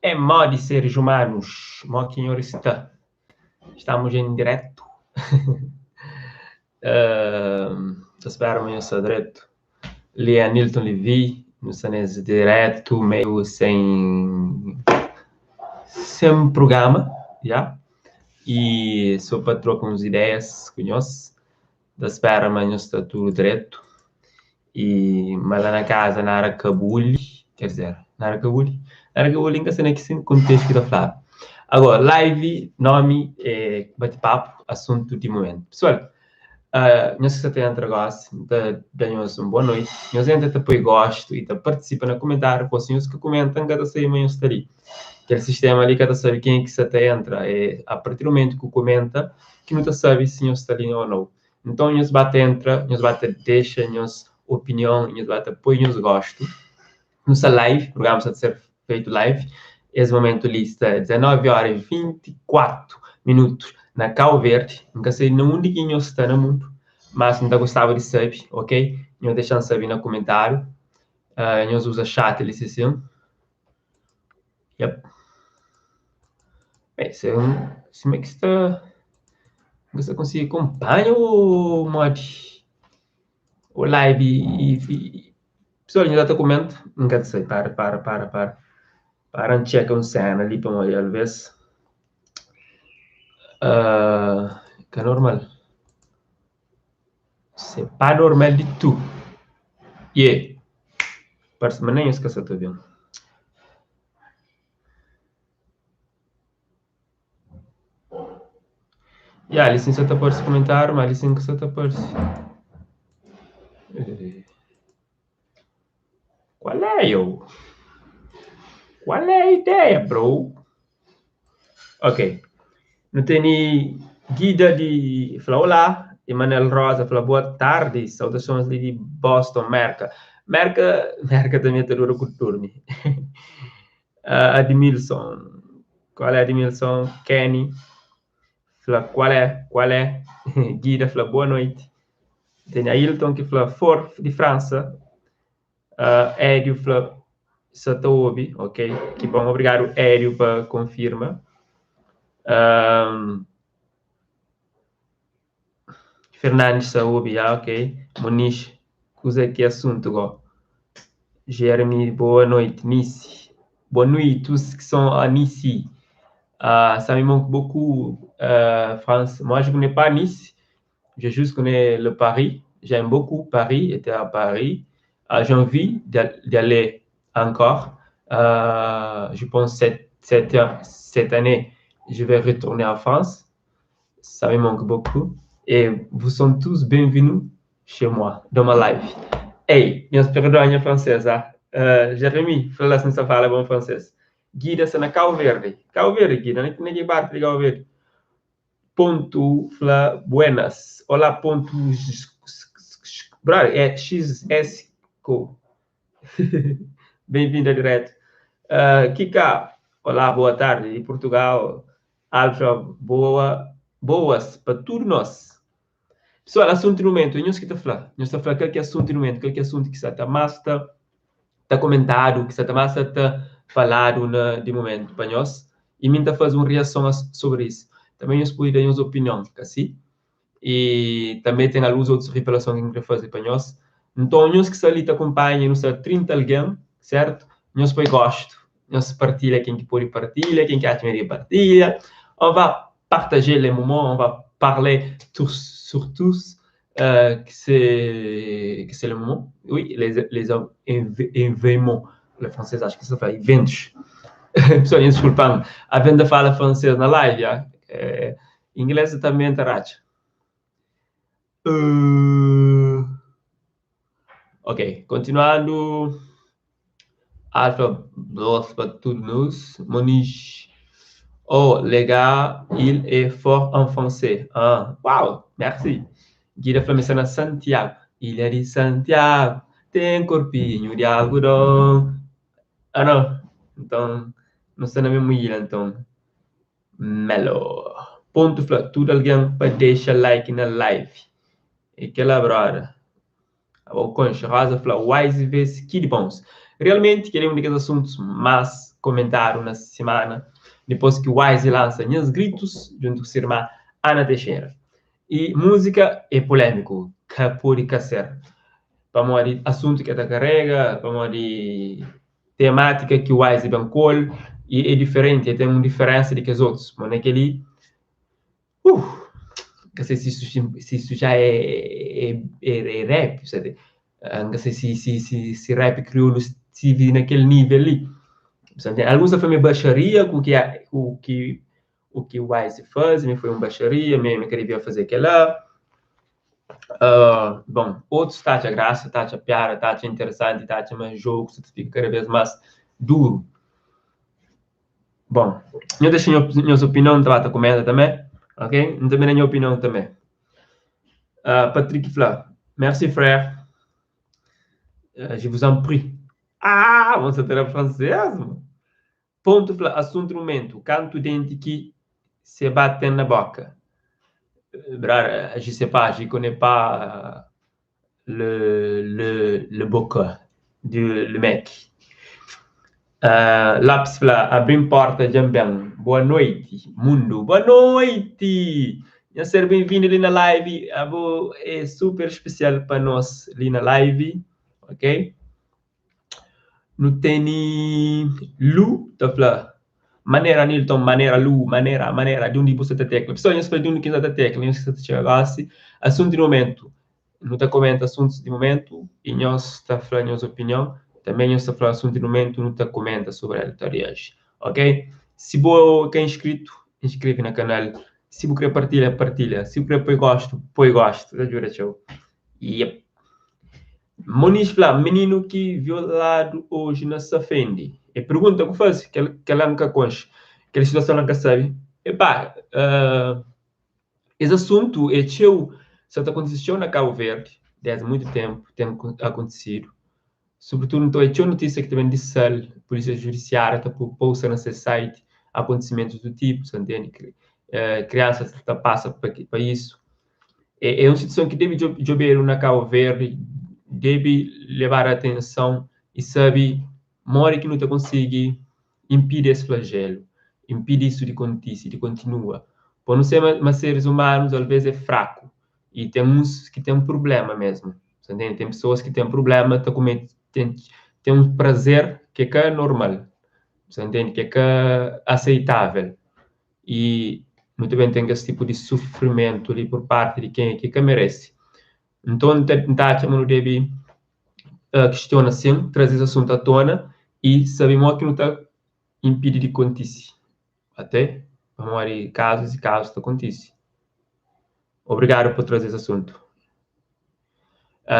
É modo de seres humanos, modo que está. Estamos em direto. Espero amanhã ser direto. Lia Nilton Levi, no Sanese direto, meio sem programa, já. E só para trocar umas ideias com nós. Espero amanhã está tudo direto. E mas lá na casa, na Aracabuli, quer dizer, na Aracabuli nunca sei nem que contexto que está falando. Agora, live, nome, bate-papo, assunto de momento. Pessoal, nós que você entra agora, ganhamos uma boa noite. Nós entra depois gosto e participa no comentário, vocês que comentam, cada semana está ali. Aquele sistema ali, cada sabe quem é que você entra. A partir do momento que comenta, que não sabe se nós está ali ou não. Então, nós bate entra, nós bate deixa, nós opinião, nós bate apoio, nós gosto. Nossa live, o programa está a ser feito live. Esse momento lista 19 horas e 24 minutos na Cabo Verde. Nunca sei onde que nós está no mundo, mas não gostava de saber, ok? Nós deixamos saber no comentário. Nós usa chat, ali, assim. Yep. Bem, se é que está... Você consegue acompanhar o mod, o live e pessoal, ainda está comendo? Nunca sei, para checar um cena ali para olhar, às vezes. Que é normal. C'est pas normal du tout. Yeah. Parce que nem esquece tudo bem. Yeah, licença tá por se comentar, mas licença tá por se. Qual é, eu? Qual é a ideia, bro? Ok. Não tem guida de falar olá. Emanuel Rosa fala boa tarde. Saudações de Boston, Merca. Merca também está duro com turme. Admilson. Qual é Admilson? Kenny. Fala qual é? Guida fala boa noite. Tem Ailton que fala for de França. Édio fala Satobi, ok? Que bom, obrigado, Édio, para confirma. Fernandes Saúbi, ok. Muniz, usa aqui assunto, go. Jeremy, boa noite. Nice. Boa noite, tous que sont à Nice. Ça me manque beaucoup, France. Moi, je ne connais pas Nice. Je juste connais le Paris. J'aime beaucoup Paris, était à Paris. J'ai envie d'y aller encore. Je pense que cette année, je vais retourner en France. Ça me manque beaucoup. Et vous sont tous bienvenus chez moi, dans ma live. Hey, minha perdão francesa. Jeremy, fala assim, você fala bom francês. Guida, você na Cabo Verde. Cabo Verde, Guida, não é que parte de Cabo Verde. Ponto, fala buenas. Olá, ponto, brother, é XSCO. Bem-vindo direto. Kika, olá, boa tarde. De Portugal, Alfa, boas para todos nós. Pessoal, assunto no momento, nós que está falando. Nós está falando qualquer assunto no momento, qualquer assunto que está mais está comentado, que está mais está falado de momento para nós. E mim está fazendo uma reação sobre isso. Também nós podemos dar nossa opinião, assim. E também tem algumas outras revelações que nós fazer para nós. Então, nós que está ali, te acompanha, nós 30 alguém, certo? Nós foi gosto. Nós partilha quem que pode partilhar, quem que acha melhor partilha. On va partager les moments, on va parler sur tous, que c'est le moment. Oui, les événements. Le français, acho que isso fala eventos. Pessoal, desculpam. A venda fala francês na live, já. Inglês também está racha. Ok, continuando. Alpha Bluff para tudo nous. Moniz. Oh, les gars, il est fort en français. Wow, merci. Guida Flamessana Santiago. Il é de Santiago. Tem corpinho de algodão. Não. Então, não sei na mesma ilha, então. Melo. Ponto, tudo alguém para deixar like na live. E que lá, brother. O Concha Rosa fala, wise vezes que bons. Realmente, queremos um dos assuntos mais comentário na semana, depois que o Wise lança Nhas Gritos, junto com sua irmã Ana Teixeira. E música é polêmico, que pode ser. Para morrer assunto que está carrega, para morrer temática que o Wise bancou, e é diferente, tem uma diferença de que os outros. Mas naquele, não sei se isso já é rap, sabe? Não sei se rap crioulo estive naquele nível ali. Alguns da família baixaria, o que o Wise faz, me foi uma baixaria, me queria fazer aquela. Bom, outros tá a graça, tá a piada, tá a interessante, tá a mais jogo, você fica cada vez mais duro. Bom, eu deixo minha opinião, tá comendo também, ok? Eu também minha opinião também. Patrick Fleur, merci frère. Je vous en prie. Você terá francês, mano. Ponto, assunto no momento. Canto dente que se bate na boca. Je sais pas, je connais pas le boca le mec. Lápis abrim porta também. Boa noite, mundo. Boa noite! Seja bem-vindo ali na live. É super especial para nós ali na live, ok? No tem Lu, tá falando? Maneira Nilton, maneira Lu, maneira de onde você está tecla. Pessoal, eu espero de onde está tecla, eu sei se chegasse. Assunto de momento. Não está comenta assuntos de momento e nós está falando nossa opinião. Também nós está falando assunto de momento, não está comenta sobre a reage. Ok? Se você é inscrito, inscreve no canal. Se você quer partilha, partilha. Se você quer põe gosto. Ajuda, tchau. Yep. Moniz fala, menino que violado hoje na Safendi. E pergunta que faz, que ela nunca concha, que a situação nunca sabe. Epá, esse assunto é seu, só aconteceu na Cabo Verde, desde muito tempo, tem acontecido. Sobretudo, então, é notícia que também de SAL, Polícia Judiciária, está por posta nesse site, acontecimentos do tipo, você entende? Crianças passam para isso. É uma situação que deve jogar na Cabo Verde, deve levar a atenção e sabe, mora que não te consegue impedir esse flagelo, impedir isso de acontecer, de continua. Por não ser mas seres humanos, às vezes é fraco. E tem uns que tem um problema mesmo. Você entende? Tem pessoas que têm um problema, tem um prazer que é normal. Você entende? Que é aceitável. E muito bem tem esse tipo de sofrimento ali por parte de quem que merece. Então, tentar não deve questionar assim, trazer esse assunto à tona e sabemos que não está impedido de acontecer. Até, vamos ver casos e casos que acontecem. Obrigado por trazer esse assunto.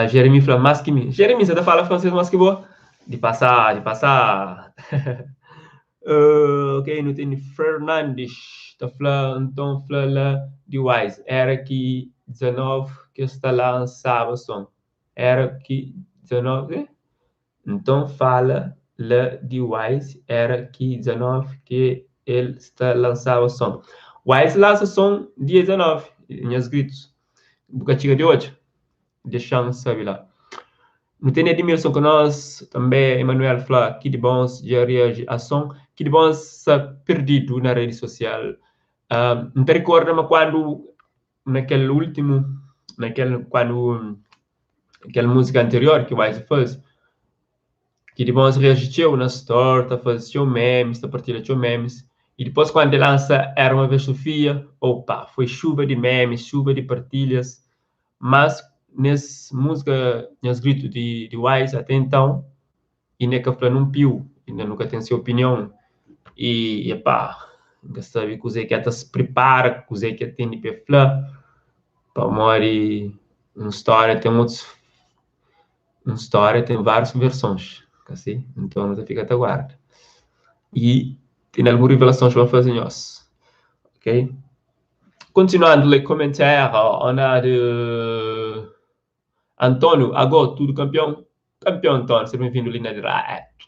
Jeremy fala, mais que mim. Jeremy, você está falando francês mais que vou? De passar. Ok, não tem Fernandes. Está falando, então, falando de Wise. Era que 19 que está lançava som. Era que 19... Então, fala lá de Wise. Era que 19 que ele está lançava som. Wise lança som dia 19. Em escritos. Bocatinha de hoje. Deixamos saber lá. Não tem Edmilson com nós, também Emanuel fala que de bons já reage a som, que de bons está perdido na rede social. Não te recorda, mas quando, naquele último, aquela música anterior que o Wise fez, que de bons reagiu na store, está fazendo memes, está partilhando memes, e depois quando ele lança Era Uma Vez Sofia, opa, foi chuva de memes, chuva de partilhas, mas nessa música, nesse grito de Wise até então, e nunca falou num pio, ainda nunca tem sua opinião, e epá, nunca sabe que o Zé que se prepara, que o Zé que tem de falar, para morrer, uma história tem várias versões, assim, então você fica até guarda. E tem algumas revelações que vão fazer nós, ok? Continuando les commentaires, on a de Antônio, agora tudo campeão. Campeão, Antônio, seja bem-vindo ali na direto.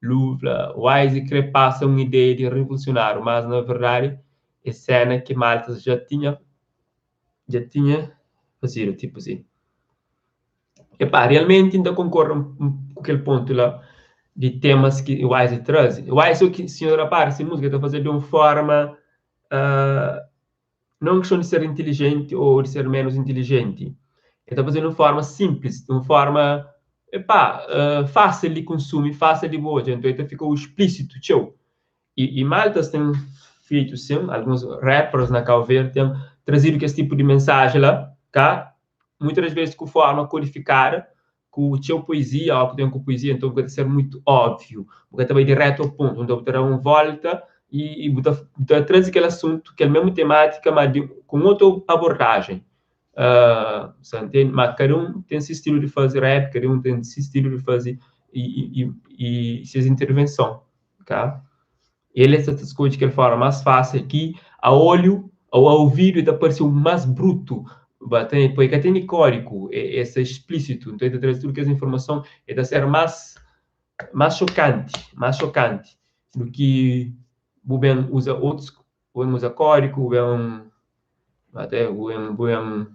Lula, Wise quer passar uma ideia de revolucionário, mas na verdade é cena que Malta já tinha fazido, tipo assim. Epá, realmente ainda concordo com aquele ponto lá. de temas que o Wise traz. O Wise, o que a senhora parece música, está fazendo de uma forma, não questão de ser inteligente ou de ser menos inteligente. Está fazendo de uma forma simples, de uma forma, fácil de consumir, fácil de boa. Então, ele ficou explícito, tchau. E Maltas tem feito, sim, alguns rappers na Calver têm trazido esse tipo de mensagem lá, cá, muitas vezes com forma codificada, com o teu poesia, ou que tem com poesia, então pode ser muito óbvio, porque também direto ao ponto, então terá uma volta e traz aquele assunto, que é a mesma temática, mas com outra abordagem. Mas cada um tem esse estilo de fazer rap, cada um tem esse estilo de fazer e suas intervenções, tá? Ele essas coisas que ele fala mais fácil aqui, a olho ou a ouvido, ele parece mais bruto, porque tem código, é explícito, então ele traz tudo que essa informação é de ser mais chocante do que o Ben usa outros, o Ben usa código, o Ben até o Ben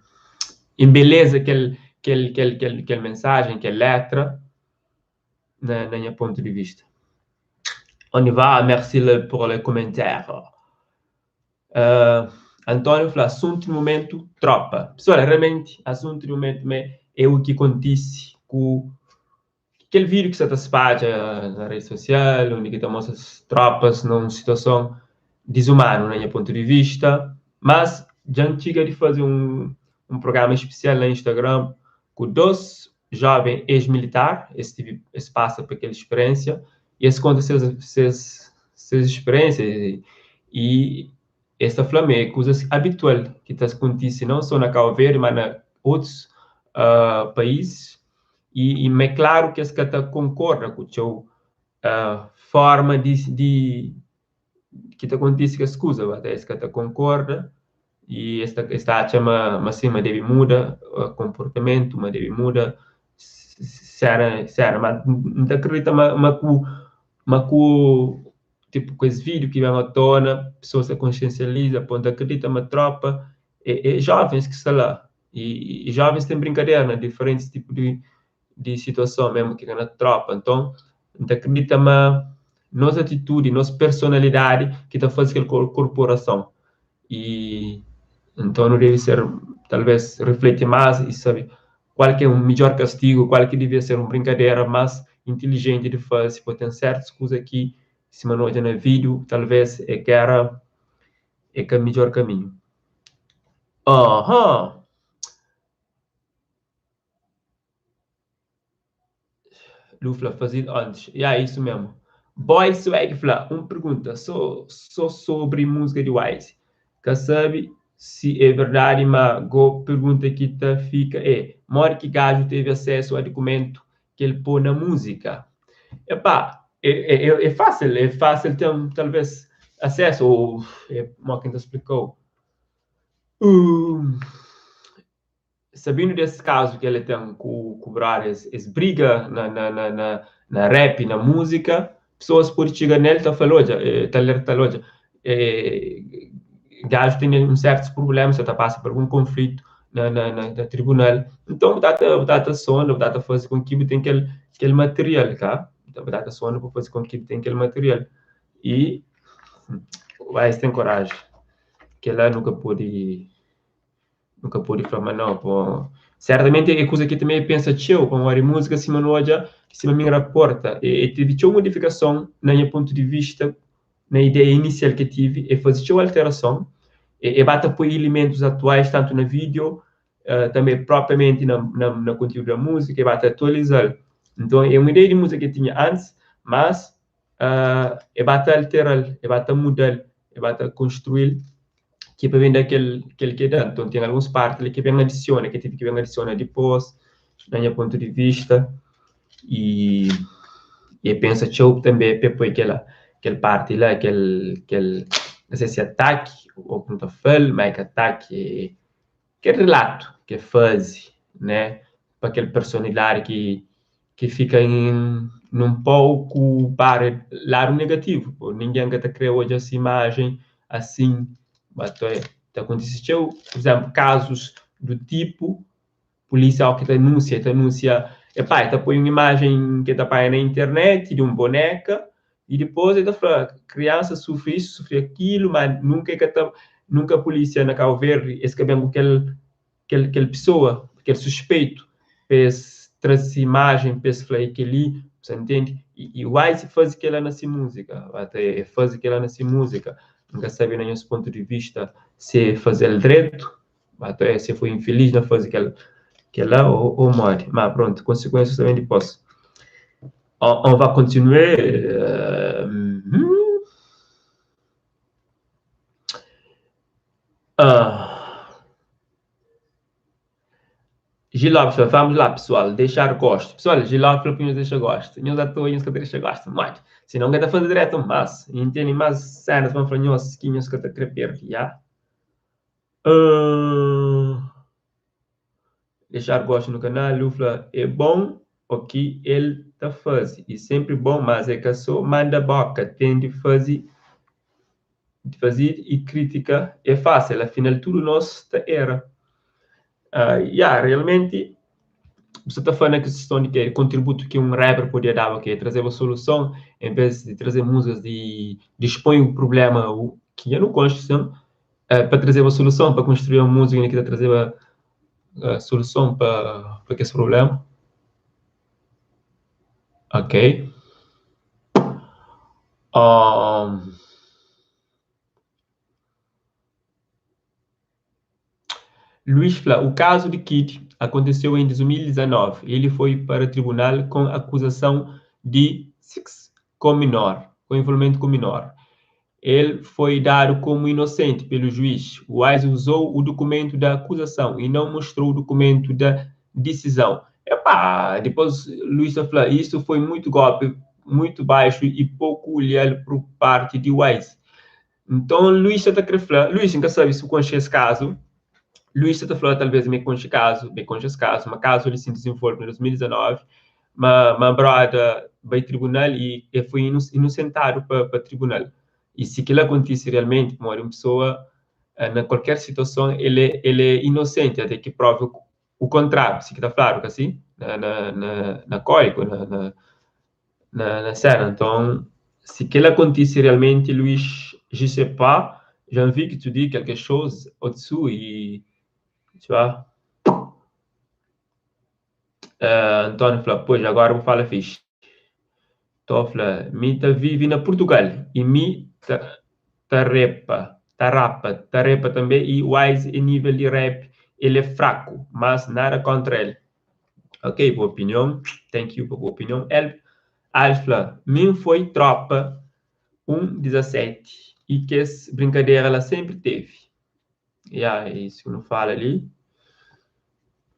embeleza aquela mensagem, aquela letra, na minha ponto de vista. On y va, merci pour le commentaire. Antônio fala, assunto de momento, tropa. Pessoal, realmente, assunto de momento é o que acontece com aquele vídeo que você está espalha na rede social, onde está mostra as tropas numa situação desumana, no meu ponto de vista. Mas já antiga de fazer um programa especial no Instagram com 2 jovens ex-militares, esse passa por aquela experiência, e esse conta suas experiências e esta Flamengo, coisas habitual que está acontecendo não só na Cabo Verde, mas em outros países, e é claro que esse cara concorda com a sua forma de que está acontecendo com as coisas, até esse cara concorda, e esta chama, mas sim, mas deve mudar o comportamento, mas deve mudar, sério, mas não acredita, mas tipo, com esse vídeo que vem à tona, pessoas se consciencializam, ponto, acredita uma tropa, jovens que estão lá, e jovens têm brincadeira, né, diferentes tipos de situação mesmo que na tropa, então, acredita uma nossa atitude, nossa personalidade que está fazendo aquela corporação, e então não deve ser, talvez, refletir mais e saber qual que é o melhor castigo, qual que devia ser uma brincadeira mais inteligente de fazer, porque tem certas coisas que se manoja no vídeo, talvez é que era o melhor caminho. Lufla fazer antes. E é isso mesmo. Boy Swag Fla, uma pergunta só sobre música de Wise. Que sabe se é verdade, mas a pergunta que tá fica é: mora que gajo teve acesso a documento que ele pôs na música? Epá, é fácil ter, talvez, acesso, ou, como quem te explicou. Sabendo desse caso que ele tem com cobrar esse briga na rap, na música, pessoas podem chegar nele e falar, olha, gajo tem um certos problemas, você está passando por algum conflito na tribunal. Então, data sono, data fazer com que tem aquele material, tá? Então, data sono para fazer com que tem aquele material. E vai ter coragem, que lá nunca falar, não, pô. Certamente é coisa que também pensa, tio, com a música, se manoja, se me rapporta. E teve uma modificação, na minha ponto de vista, na ideia inicial que tive, é fazer uma alteração, e bata por elementos atuais, tanto no vídeo, também propriamente na conteúdo da música, e bata atualizar. Então, é uma ideia de música que tinha antes, mas é bata alterar, é bata mudar, é bata construir, que para vender aquele que dá. Então, tem algumas partes que vem adiciona, que tem que vem adiciona depois, do meu ponto de vista, e pensa que eu também depois aquela parte lá, não sei se ataque, ou não falo, mas que ataque, que relato que faz, né, para aquele personagem que fica num pouco para lado negativo, ninguém que está criando hoje essa imagem assim. Aconteceu, por exemplo, casos do tipo policial que denuncia Epá, tá põe uma imagem que tá na internet de uma boneca e depois ele fala, criança sofre isso, sofre aquilo, mas nunca a polícia na Cabo Verde escrevendo aquela pessoa, aquele suspeito, fez trazer imagem, fez falar aquele, você entende? E o Wise faz aquela nessa música, até faz aquela nessa música, nunca sabe, no nosso ponto de vista, se fazer direito, até se foi infeliz na fazer aquela ou morre. Mas pronto, consequências também depois. On va continuer. Gilópolis, vamos lá, pessoal, deixar gosto. Pessoal, Gilópolis, pinhos deixa gosto. Nós atuamos que deixa gosto, mas se não quer fazer direto, mas entende mais cenas, vamos falar nós, que nós que te creper, já? Deixar gosto no canal, Lufla é bom, o que ele tá fazendo. E sempre bom, mas é que só manda boca, tem de fazer e crítica é fácil, afinal tudo nosso era. Realmente, você está falando que questão de que contributo que um rapper podia dar, que trazer uma solução, em vez de trazer músicas de expõe o problema que eu não gosto, para trazer uma solução, para construir uma música que trazer uma solução para esse problema. Ok. Luiz Flá, o caso de Kid aconteceu em 2019. Ele foi para o tribunal com acusação de sexo com menor, com envolvimento com menor. Ele foi dado como inocente pelo juiz. O Wise usou o documento da acusação e não mostrou o documento da decisão. Depois Luiz Flá, isso foi muito golpe, muito baixo e pouco leal por parte de Wise. Então, Luiz está a falar, Luiz, nunca sabe se conhece esse caso. Luiz está falando, talvez, me conte caso, mas caso ele se desenvolve em 2019, mas brother vai tribunal e foi inocentado para tribunal. E se aquilo acontece realmente, uma pessoa, na qualquer situação, ele é inocente, até que prove o contrário, se que está claro, assim, na código, na cena. Então, se aquilo acontece realmente, Luiz, je sais pas, j'ai envie que tu dises quelque chose au-dessous e tu vois. Antônio fala, pois agora vou falar fixe. Estou a falar, me vive na Portugal e me tarepa também e Wise em nível de rap ele é fraco, mas nada contra ele. Ok, boa opinião. Thank you por boa opinião. Alfa, mim foi tropa 1,17 e que essa brincadeira ela sempre teve. Isso que não fala ali.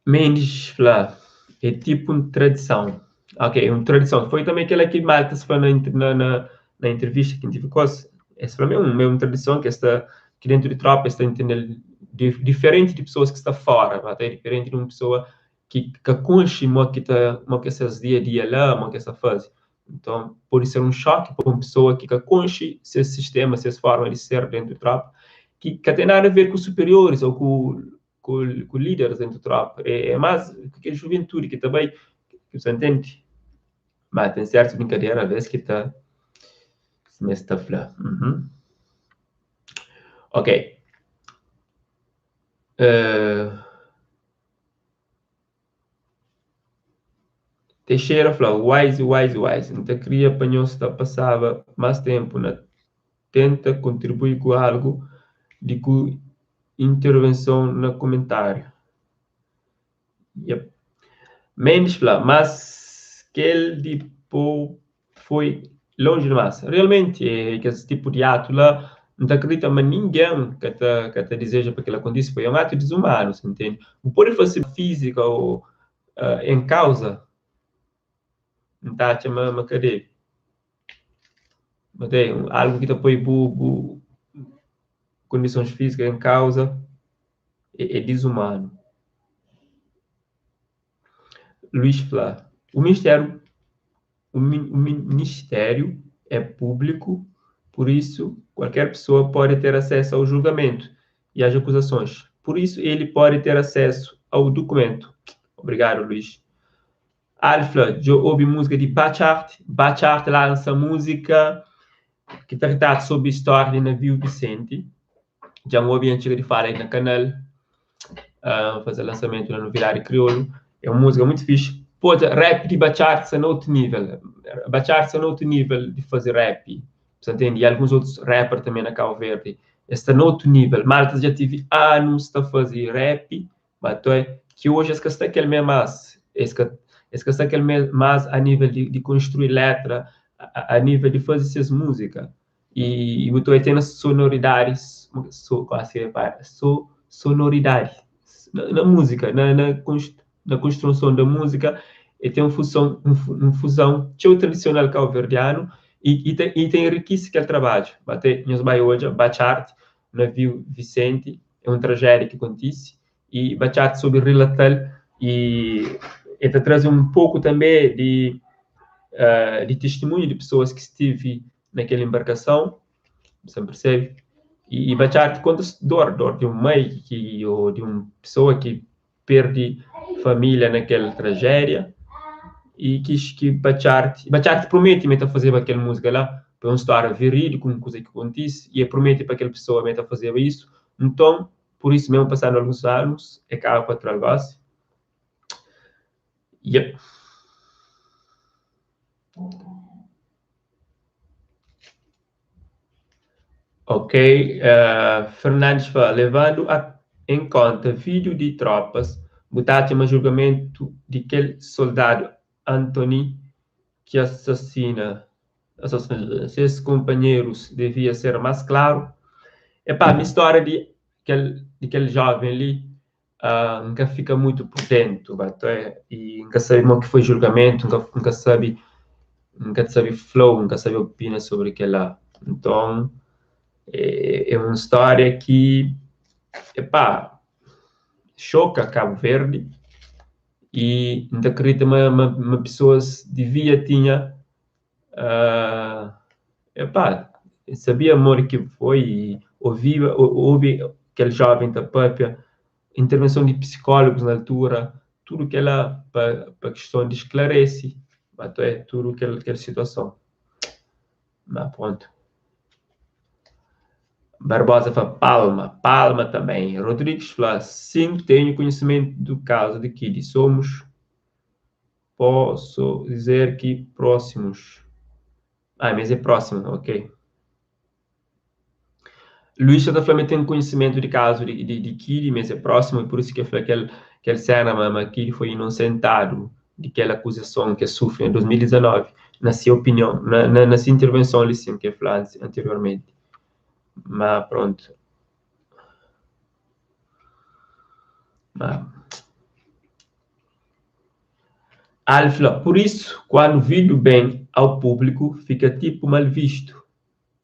Mendes, fala, é tipo uma tradição. Ok, uma tradição. Foi também aquela que Marta se falou na entrevista que tive com essa para mim é uma tradição que está aqui dentro de tropa, está entendendo diferente de pessoas que estão fora, até diferente de uma pessoa que conhece que essas dia a dia lá, que essa fase. Então, pode ser um choque para uma pessoa que conhece esse sistema, essa forma de ser dentro de tropa, que tem nada a ver com superiores ou com líderes dentro da tropa. É mais que a juventude que também, que você entende? Mas tem certas brincadeiras, às vezes, que está me está falando. Ok. Teixeira falou, wise. Então, queria apanhou-se, passava mais tempo, tenta contribuir com algo de intervenção no comentário. Yep. Mendes falou, mas que ele depois foi longe demais. Realmente, esse tipo de ato lá, não acredita mais ninguém que te deseja para que ela aconteça. Foi um ato desumano, você entende? Não pode fazer física ou em causa, não está a chamar uma cadeia. Mas algo que depois condições físicas em causa é desumano. Luiz Flá, o ministério é público, por isso qualquer pessoa pode ter acesso ao julgamento e às acusações. Por isso ele pode ter acesso ao documento. Obrigado, Luiz. Alfla, eu ouvi música de Bachart. Bachart lança música que trata sobre a história de navio Vicente. Já ouvi antes de falar aí no canal, fazer lançamento na novidade crioulo. É uma música muito fixe. Pode, rap de Bachart está no outro nível. Bachart está no outro nível de fazer rap. Você entende? E alguns outros rappers também na Cabo Verde. Está no outro nível. Malta já tive anos a fazer rap, mas que hoje que está aquele mesmo mais. Esse que está aquele mais a nível de construir letra, a nível de fazer essas músicas. E eu estou tendo sonoridades, sonoridade na música, na construção da música, e tem uma fusão tradicional cabo-verdiano e tem riquíssimo aquele trabalho. Até nos hoje, Bachart, navio Vicente, é uma tragédia que acontece, e Bachart sobre relatar e traz um pouco também de testemunho de pessoas que estive naquela embarcação, você percebe? E Bachart conta dor de um mãe ou de uma pessoa que perde família naquela tragédia e que Bachart promete meta fazer aquela música lá para uma história verídica, uma coisa que acontece, e promete para aquela pessoa meta fazer isso. Então, por isso mesmo, passando alguns anos, é caro para trabalhar. Yep. Ok, Fernandes fala, levando em conta vídeo de tropas, botate um julgamento de aquele soldado Anthony que assassina seus companheiros devia ser mais claro. Epá, a minha história de aquele jovem ali nunca fica muito por dentro, e nunca sabe o que foi julgamento, nunca sabe flow, nunca sabe opina sobre aquela. Então, é uma história que, epá, choca Cabo Verde e não acredito uma pessoa devia tinha epá, sabia amor que foi e ouvi aquele jovem da própria intervenção de psicólogos na altura, tudo que ela para questão de esclarece, tudo aquela situação. Mas pronto. Barbosa fala Palma também. Rodrigues fala, sim, tenho conhecimento do caso de que somos, posso dizer que próximos. Mas é próximo, ok. Luís da Flamengo tem conhecimento de caso de Kiri, mas é próximo, e por isso que foi aquele cena, mas Kiri foi inocentado de aquela acusação que sofreu em 2019, na sua opinião, na sua intervenção, assim, que falei anteriormente. Mas pronto. Alfla, por isso, quando o vídeo vem ao público, fica tipo mal visto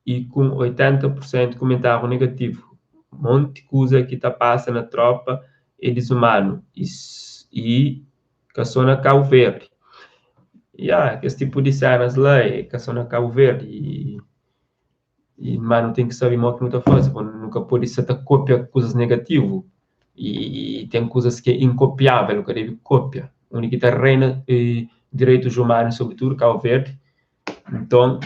e com 80% de comentário negativo. Um monte de coisa que está passando na tropa é desumano e que só na Cabo Verde. Esse tipo de cenas lá é que só na Cabo Verde mano, tem que saber o que não está fazendo, nunca pode ser cópia coisas negativas e tem coisas que é incopiável, nunca deve cópia. A única que reina direitos humanos, sobretudo Cabo Verde. Então,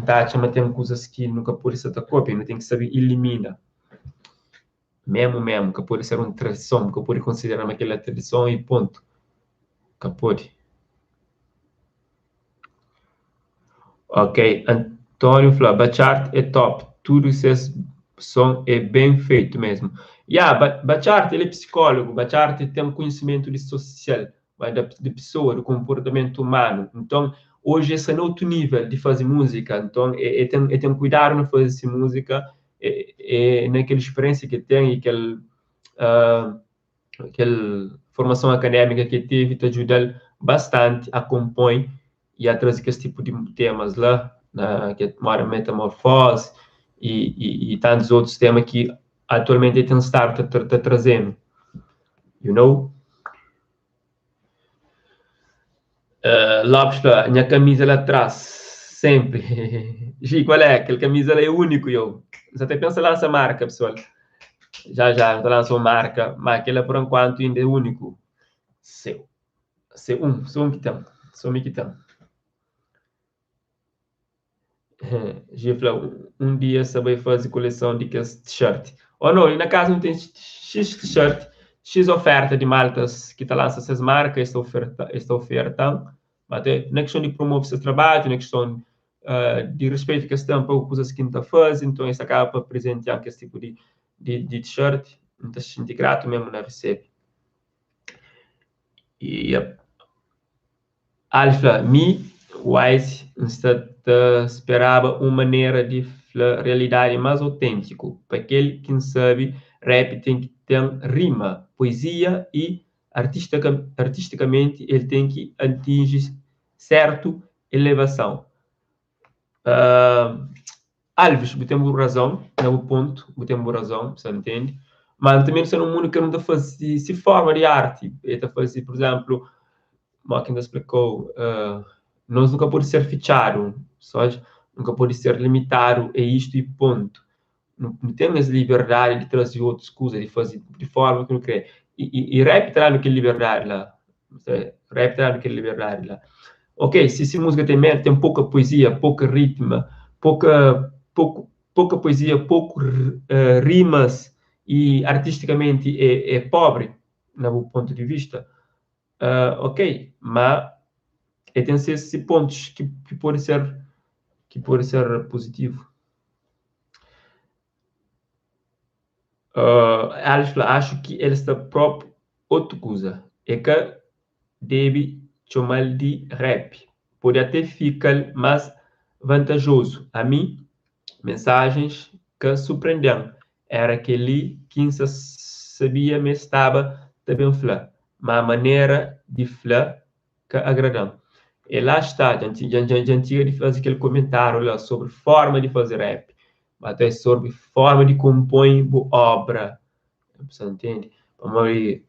mas tem coisas que nunca pode ser cópia, não tem que saber eliminar. Mesmo, que pode ser uma tradição, que pode considerar aquela tradição e ponto. Que pode. Ok, Antônio falou, Bachart é top, tudo isso som é bem feito mesmo. Bachart, ele é psicólogo, Bachart tem um conhecimento de social, de pessoa, do comportamento humano. Então, hoje esse é outro nível de fazer música. Então, tem cuidado no fazer essa música, naquela experiência que tem e aquela formação acadêmica que teve, te ajuda bastante a compor e a trazer esse tipo de temas lá, que mora metamorfose e tantos outros temas que atualmente tem estar trazendo, you know? Lopes, minha camisa lá atrás, sempre. Gi, qual é? Aquela camisa lá é único, eu. Você até pensa lá essa marca, pessoal. Já lançou marca, mas aquela por enquanto ainda é único. Seu um que tem. Só me quitam. Gifla, dia saber fazer coleção de t-shirt. Ou não, e na casa não tem X t-shirt, X oferta de maltas que está lançando essas marcas, esta oferta. Mas não é questão de promover seu trabalho, não é questão de respeito que estão para coisas que não está fazendo, então essa acaba para presentear esse tipo de t-shirt, não está se sentindo grato mesmo na recebe. E Alfa, Wise esperava uma maneira de realidade mais autêntica. Para aquele que não sabe, rap tem que ter rima, poesia e artisticamente ele tem que atingir certa elevação. Alves, temos razão, no ponto, temos razão, você entende? Mas também não é um mundo que não está fazendo se forma de arte. Está fazendo, por exemplo, Máquina explicou, nós nunca pode ser fichado, só nunca pode ser limitado, é isto e ponto. Não temos liberdade de trazer outras coisas, de fazer de forma que não quer. E rap está no que liberdade lá. Rap está no que liberdade lá. Ok, se música tem pouca poesia, pouca ritmo, pouca poesia, pouco rimas e artisticamente é pobre, no meu ponto de vista. Ok, mas tem esses pontos que pode ser positivo. Acho que ele está próprio outra coisa é que deve chamar de rap. Pode até ficar mais vantajoso. A mim, mensagens que surpreendem. Era aquele que sabia, mas estava também falar. Mas a maneira de falar que agradam. E lá está, já antiga de fazer aquele comentário lá sobre forma de fazer rap, mas até sobre forma de compor obra. Você entende?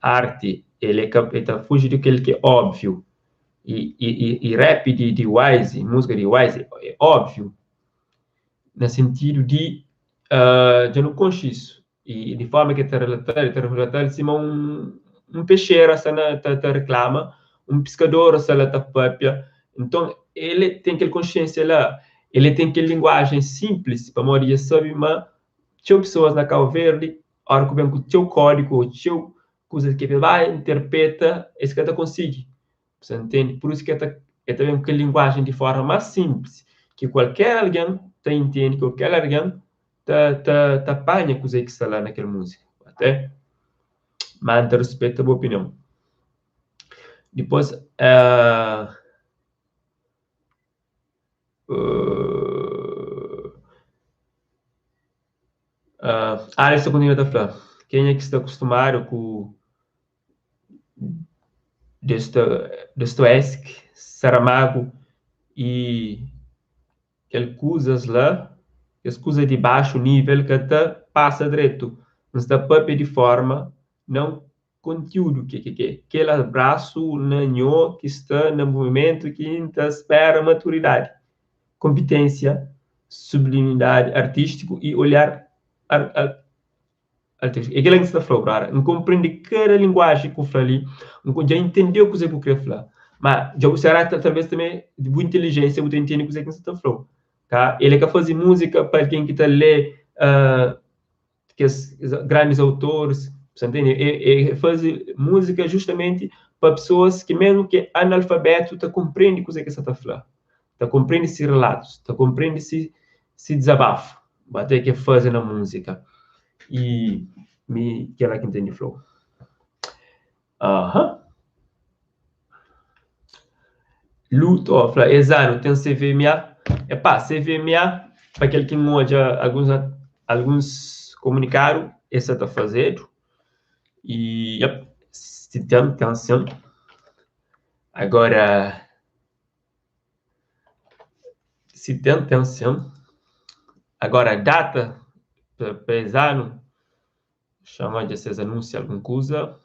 A arte, ele fuge daquele que é óbvio. E rap de Wise, música de Wise, é óbvio, no sentido de não consciência. E de forma que está relatado em cima um peixeiro, está reclama, um pescador, está própria. Então, ele tem aquela consciência lá, ele tem aquela linguagem simples, para morir, sabe, mas tinha pessoas na Cabo Verde, a hora que vem com o seu código, tinha coisas que ele vai, interpreta, esse que ele consegue. Você entende? Por isso que ele está vendo aquela linguagem de forma mais simples, que qualquer alguém entende, que qualquer alguém tá apanha coisa que está lá naquela música. Até manda respeito à minha opinião. Depois, Alisson continua a falar. Quem é que está acostumado com Dostoevsky, Saramago e aquelas coisas lá, as coisas de baixo nível que até passa direto, não está papel de forma, não conteúdo que aquele abraço nanho que está no movimento que está espera maturidade, competência, sublimidade artístico e olhar artístico. É aquilo que está falando, cara. Não compreende cada linguagem que eu falei, já entendeu o que eu queria falar. Mas já será talvez também de boa inteligência, você entende o que você está falando. Tá? Ele quer fazer música para quem que está lê que grandes autores, você entende? E fazer música justamente para pessoas que mesmo que analfabeto tá compreende o que você está falando, tá compreende esses relatos, tá compreende esse desabafo, bater que fazer na música e que ela que entende flow. Aham. Luto, fala, exato, tem CVMA. CVMA, para aquele que não já alguns comunicaram, essa está fazendo. E, se tem atenção. Agora, se tem atenção. Agora, data, para exame, chama de esses anúncios, alguma coisa.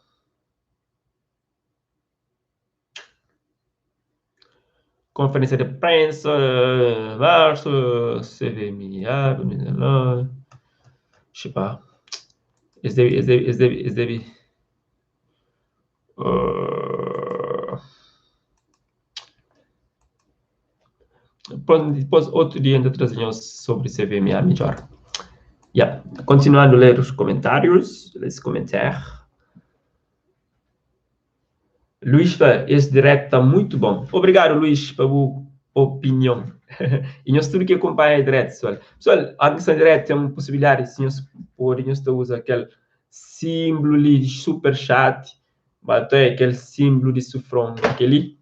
Conferência de prensa, março, CVMA, 2019. Je sais pas. Esse deve Depois, outro dia, ainda trazemos sobre CVMA melhor. Yeah. Continuando a ler os comentários, Luís, esse direto está muito bom. Obrigado, Luís, pela opinião. E nós tudo que acompanha direto, pessoal. Pessoal, a questão direta tem uma possibilidade, se nós usa aquele símbolo de super chat, até aquele símbolo de sufrão, aquele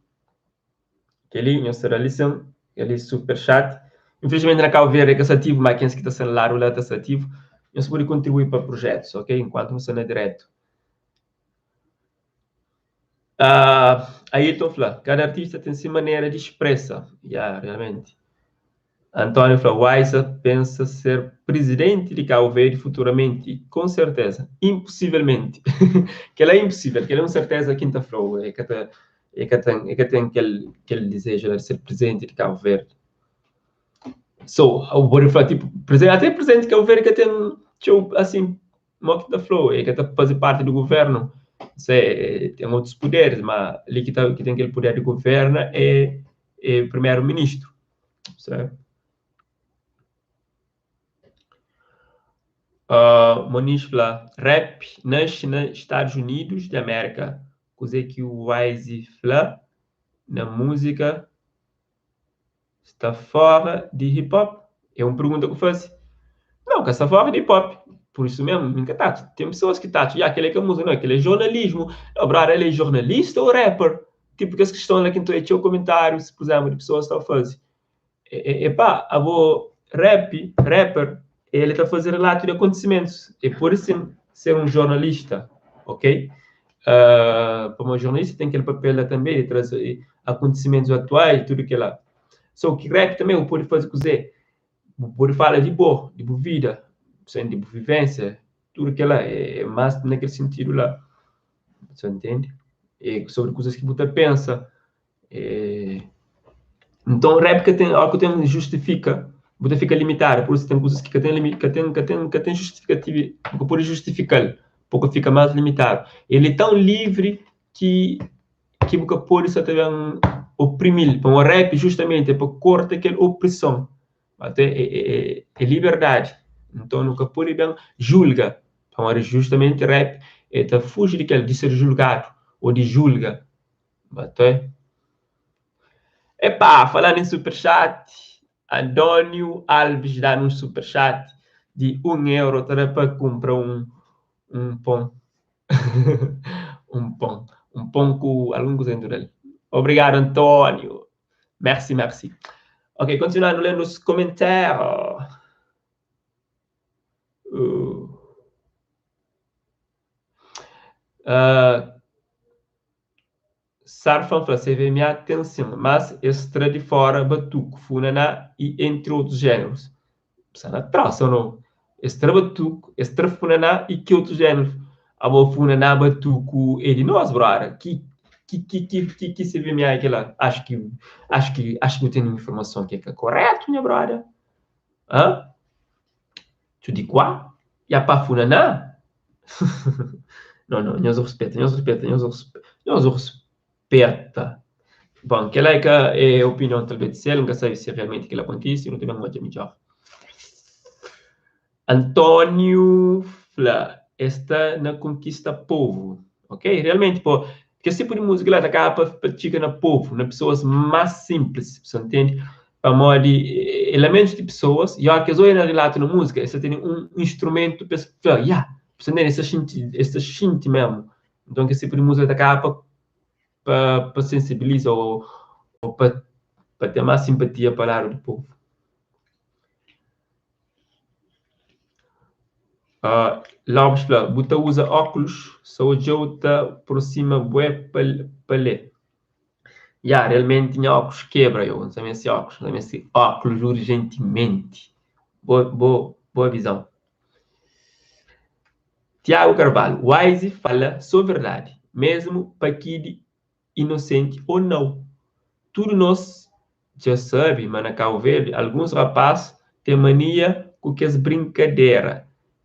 nós realizamos, aquele super chat. Infelizmente, na Cabo Verde é cansativo, mas quem está sendo lá, o está cansativo. Nós podemos contribuir para projetos, ok? Enquanto não sendo direto. Aí estou falando, cada artista tem sua maneira de expressar, realmente. Antônio Flauaisa pensa ser presidente de Cabo Verde futuramente, com certeza, impossivelmente, que ele é impossível, que ele é uma certeza quinta-feira, que tem aquele desejo de ser presidente de Cabo Verde. Eu vou falar, tipo, até presidente de Cabo Verde que tem, assim, uma da Flow, que está fazer parte do governo, tem outros poderes, mas ali que tem aquele poder de governo é primeiro-ministro, certo? Moniz fala, rap nasce nos Estados Unidos da América, coisa que o Wise fala na música está fora de hip hop. É uma pergunta que eu faço. Não, que está fora de hip hop. Por isso mesmo, nunca tá. Tem pessoas que tá, aquele que é música, não, aquele é jornalismo. Não, brother, ele é jornalista ou rapper? Tipo, que as questões aqui, então, tinha comentários, por exemplo, de pessoas que estão fazendo. Pá, rapper, ele está fazendo relato de acontecimentos. E por isso ser um jornalista, ok? Para um jornalista tem aquele papel também de trazer acontecimentos atuais, tudo que lá. Só que rap também pode fazer cozer, pode falar de boa vida, de vivência, tudo que lá é mais naquele sentido lá. Você entende? E sobre coisas que você pensa. Então, rap que tem algo que tem justifica, você fica limitado, por isso tem coisas que tem justificativa, que pode justificar, porque fica mais limitado. Ele é tão livre que você pode só ter oprimir. Então, o rap justamente é para cortar aquela opressão, até é liberdade. Então, nunca pode bem julga. Então, justamente rap é fugir de ser julgado ou de julga, até. Epá, falando em superchat, Antônio Alves dá um superchat de €1 para comprar um pão. Um pão com algum cozinho dele. Obrigado, Antônio. Merci. Ok, continuando lendo os comentários. Sarfan fala, CVMA, atenção, mas extra de fora, batuco, funaná e entre outros gêneros. Sana traça ou não? Extra batuco, extra funaná e que outros gêneros? A boa funaná, batuco, e de nós, brother. Que CVMA é aquela? Acho que eu tenho informação que é correto, minha brother. Hã? Tu di quoi? E a pa funaná? Não, nós respeitamos. Bom, aquela é a opinião talvez de ser, nunca sei se realmente aquilo acontece, não tenho muito melhor. Antônio Fla, está na conquista povo, ok? Realmente, pô, que esse tipo de música lá acaba para chegar na povo, nas pessoas mais simples, você entende? Para modo de elementos de pessoas, e a que eu na relato na música, você tem um instrumento para você entende? Esse shinti mesmo. Então, que esse tipo de música acaba para sensibilizar ou para ter mais simpatia para o povo. Lopes, você usa óculos, só eu por cima bué para ler. Realmente tinha óculos quebra, eu não sabia se óculos urgentemente. Boa visão. Tiago Carvalho, Wise fala só verdade, mesmo para que inocente ou não. Tudo nós já sabe, mas na Cabo Verde, alguns rapazes têm mania com que as brincadeiras.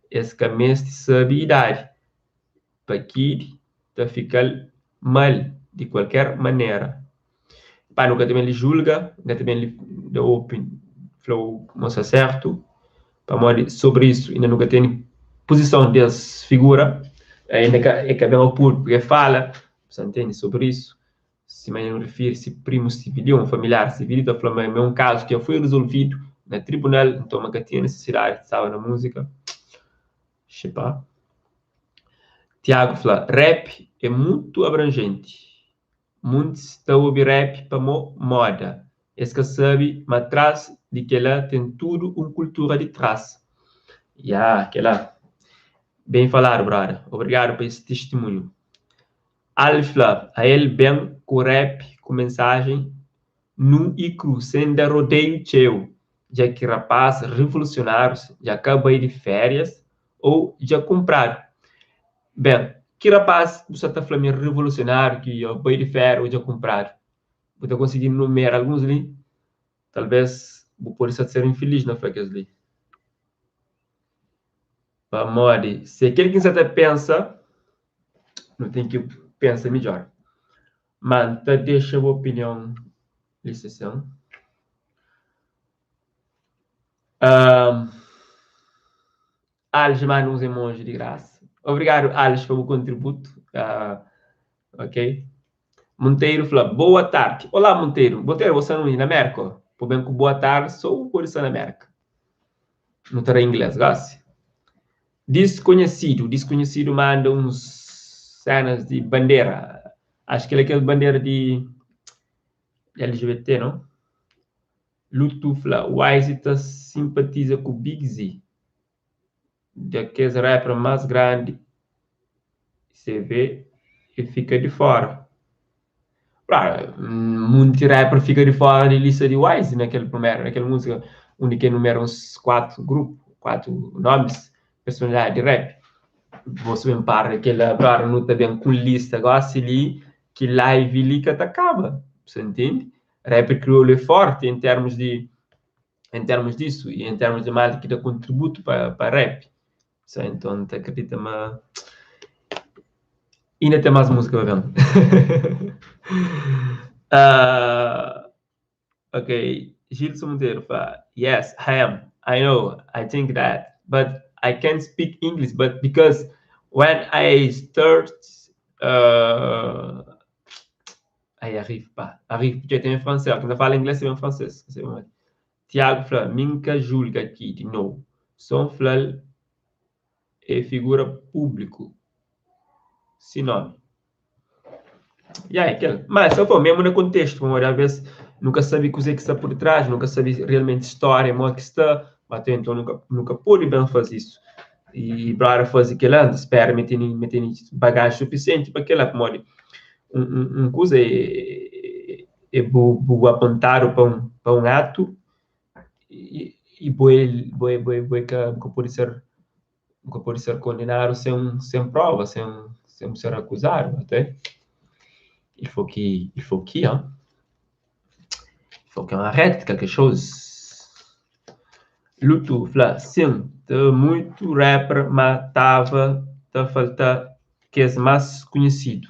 Esse caminho de sabe idade. Para que ficar mal de qualquer maneira. Pá, nunca também lhe julga, nunca também lhe deu opinião, falou, moça certo, para morrer sobre isso, ainda nunca tem posição dessa figura, ainda que é bem ao público, porque fala, você entende, sobre isso, se me refere-se primo civil, um familiar civil, então falando, é um caso que já foi resolvido no tribunal, então nunca tinha necessidade de estar na música, sei lá. Tiago fala, rap é muito abrangente, muitos estão a ouvir rap para moda, esse que sabe, mas atrás de que ela tem tudo uma cultura de trás. Aquela. Bem falado, brother. Obrigado por esse testemunho. Alfla, a ele bem com rap, com mensagem, nu e cru, sem dar rodeio teu, já que rapaz revolucionário, já acabei de férias, ou já comprado. Bem, que rapaz, você está falando revolucionário, que eu acabei de férias, ou já comprado? Vou estar conseguindo numerar alguns ali, talvez vou poder ser infeliz na fraqueza ali. Vamos, se aquele que você até pensa, não tem que pensar melhor. Manta, deixa a opinião de sessão. Alex manda uns emojis de graça. Obrigado, Alex, pelo contributo. Ok. Monteiro fala, boa tarde. Olá, Monteiro. Monteiro, você não é na América? Por bem que boa tarde, sou por isso na América. Não terá inglês, gasse. Desconhecido manda uns cenas de bandeira. Acho que ele é aquele bandeira de LGBT, não? Lutufla, Wise simpatiza com o Big Z. Daqueles rapper mais grande, você vê e fica de fora. Muito rapper fica de fora de lista de Wise naquela música, onde que numera uns 4 grupos, 4 nomes, personalidade de rap. Você me para aquela agora não está bem com lista, gosta ali, que live ali que acaba, você entende? Rapper crioulo é forte em termos disso e em termos de malta que dá contributo para rap. Então, te acredita, mas ainda tem mais música para ver. Ok, Gilson Monteiro fala, yes, I am. I know, I think that, but I can't speak English, but because when I start, aí arrive, porque eu tenho francês, quando eu falo inglês, eu tenho francês. Tiago fala, minha julga aqui, de novo. São fala, é figura público, sinônimo. E aí, mas se eu for mesmo no contexto, às vezes nunca sabe o que está por trás, nunca sabe realmente história, como é que está, mas então nunca pude bem fazer isso. E para fazer aquilo antes, espera, meter bagagem suficiente para aquela modo. Coisa é apontar para um ato e nunca pode ser condenado sem prova, sem ser acusado, até. Il faut qu'il arrête quelque chose. Luto, fala, sim, muito rapper, mas tá falta que é mais conhecido.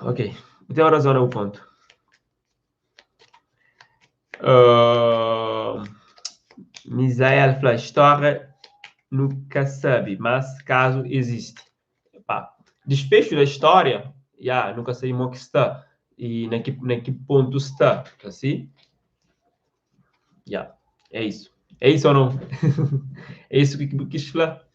Ok. Tem razão no ponto. Misael fala, história nunca sabe, mas caso existe. Desfecho da história, nunca sei como que está e na que ponto está, assim? É isso. É isso ou não? É isso que quis falar.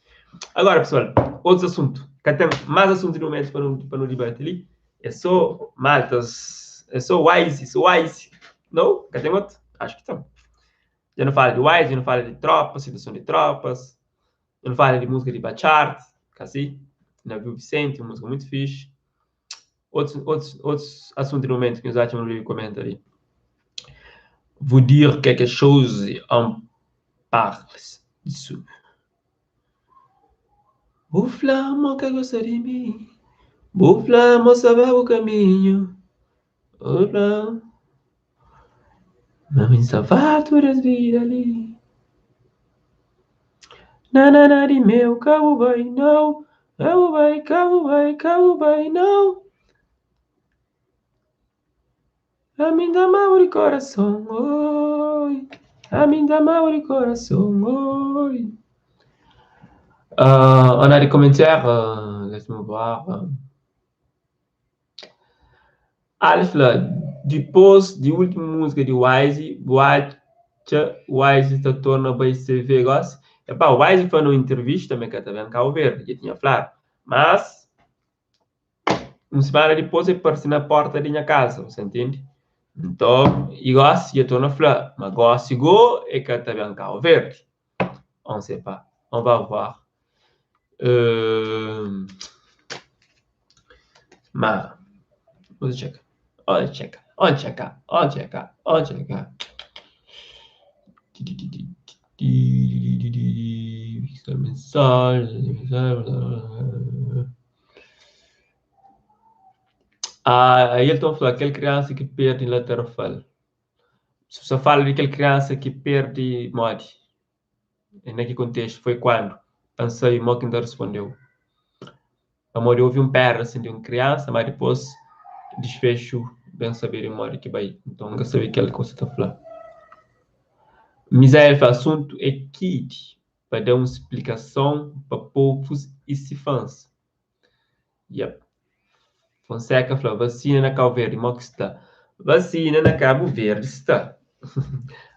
Agora, pessoal, outros assuntos. Tem mais assuntos no momento para no debate ali. É só maltas, é só wise. Não? Tem outro? Acho que estão. Já não fala de wise, já não fala de tropas, situação de tropas. Já não fala de música de bachata, assim. Na Viu Vicente, uma música muito fixe. Outros assuntos no momento que os acham no comentário. Vous dire quelque chose en parle disso. O flamo que gosta de mim, o flamo sabe o caminho, o flamo não me salvar todas as vidas ali. Na de meu cabo vai não, cabo vai não. A mim dá mal de coração, oi. A mim dá mal de coração, oi. On a des commentaires, laisse-moi voir. Alfla, depois de última música de Wise, Wise se torna bem CV, gosta. Epá, o Wise foi numa entrevista, mas que também cá ver, já tinha falado. Mas, uma semana depois, ele apareceu na porta da minha casa, você entende? Então, e gosta, já torna falar. Mas gosta, chegou, e que também cá ver. On ne sait pas. On va voir. Mas, vamos checar. On checa. On checa. On checa. On checa. Aí ele está falando aquela criança que perde laterofal. Se você fala de aquela criança que perde mod, naquele contexto, foi quando? Pensei, o que ainda respondeu. A Mori houve um perro assim de uma criança, mas depois desfecho, bem saber em Mori que vai. Então, nunca sabia aquela coisa está falando. Misael, o assunto é kit para dar uma explicação para povos e cifãs. Yep. Fonseca falou, vacina na Cabo Verde, como que está? Vacina na Cabo Verde está.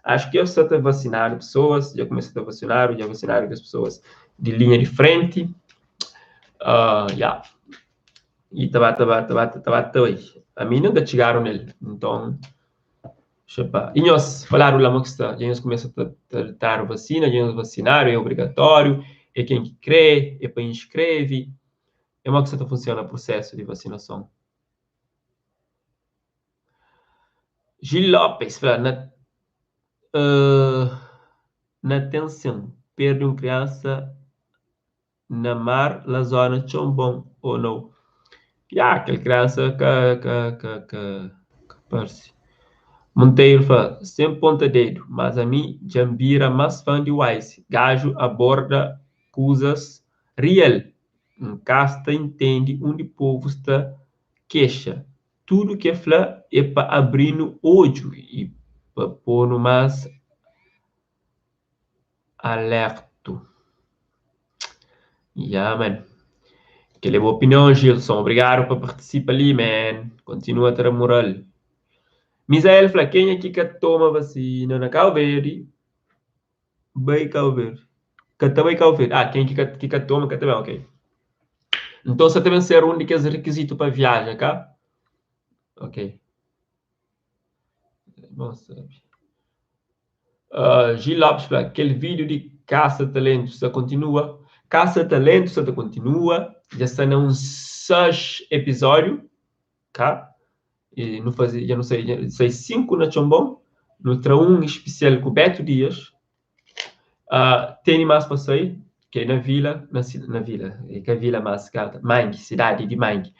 Acho que eu só estou vacinando pessoas, já comecei a vacinar as pessoas de linha de frente. Yeah. E estava aí. A mim nunca chegaram nele. Então, e nós falaram lá que está, já nós começamos a dar vacina, já nós vacinaram, é obrigatório, é quem que crê, é para inscreve. É uma que está funciona o processo de vacinação. Gil Lopes, na tensão, perde uma criança na mar, na zona de Chombong, ou não? Aquela criança que parece. Monteiro fala, sem ponta dedo, mas a mim, Jambira, mais fã de Wise. Gajo aborda coisas real. Casta entende onde o povo está queixa. Tudo que fala é para abrir no ódio e para pôr no mais alerto. Man. Que é boa opinião, Gilson. Obrigado por participar ali, man. Continua a ter a moral. Misael fala, quem aqui que toma vacina na Cabo Verde? Bem Cabo Verde. Que também Cabo Verde. Quem que toma, que também, ok. Então, você também ser um daqueles requisitos para viagem, cá? Ok. Bom, sabe. Gil Lopes fala, aquele vídeo de caça-talentos, você continua. Caça-talentos, você continua. Já está num 6 episódio, cá? E não fazia, já não sei 5 na Chombom. No um especial com Beto Dias. Tem mais para sair, que é na vila, é que a vila mais gata, Mangue, cidade de Mangue.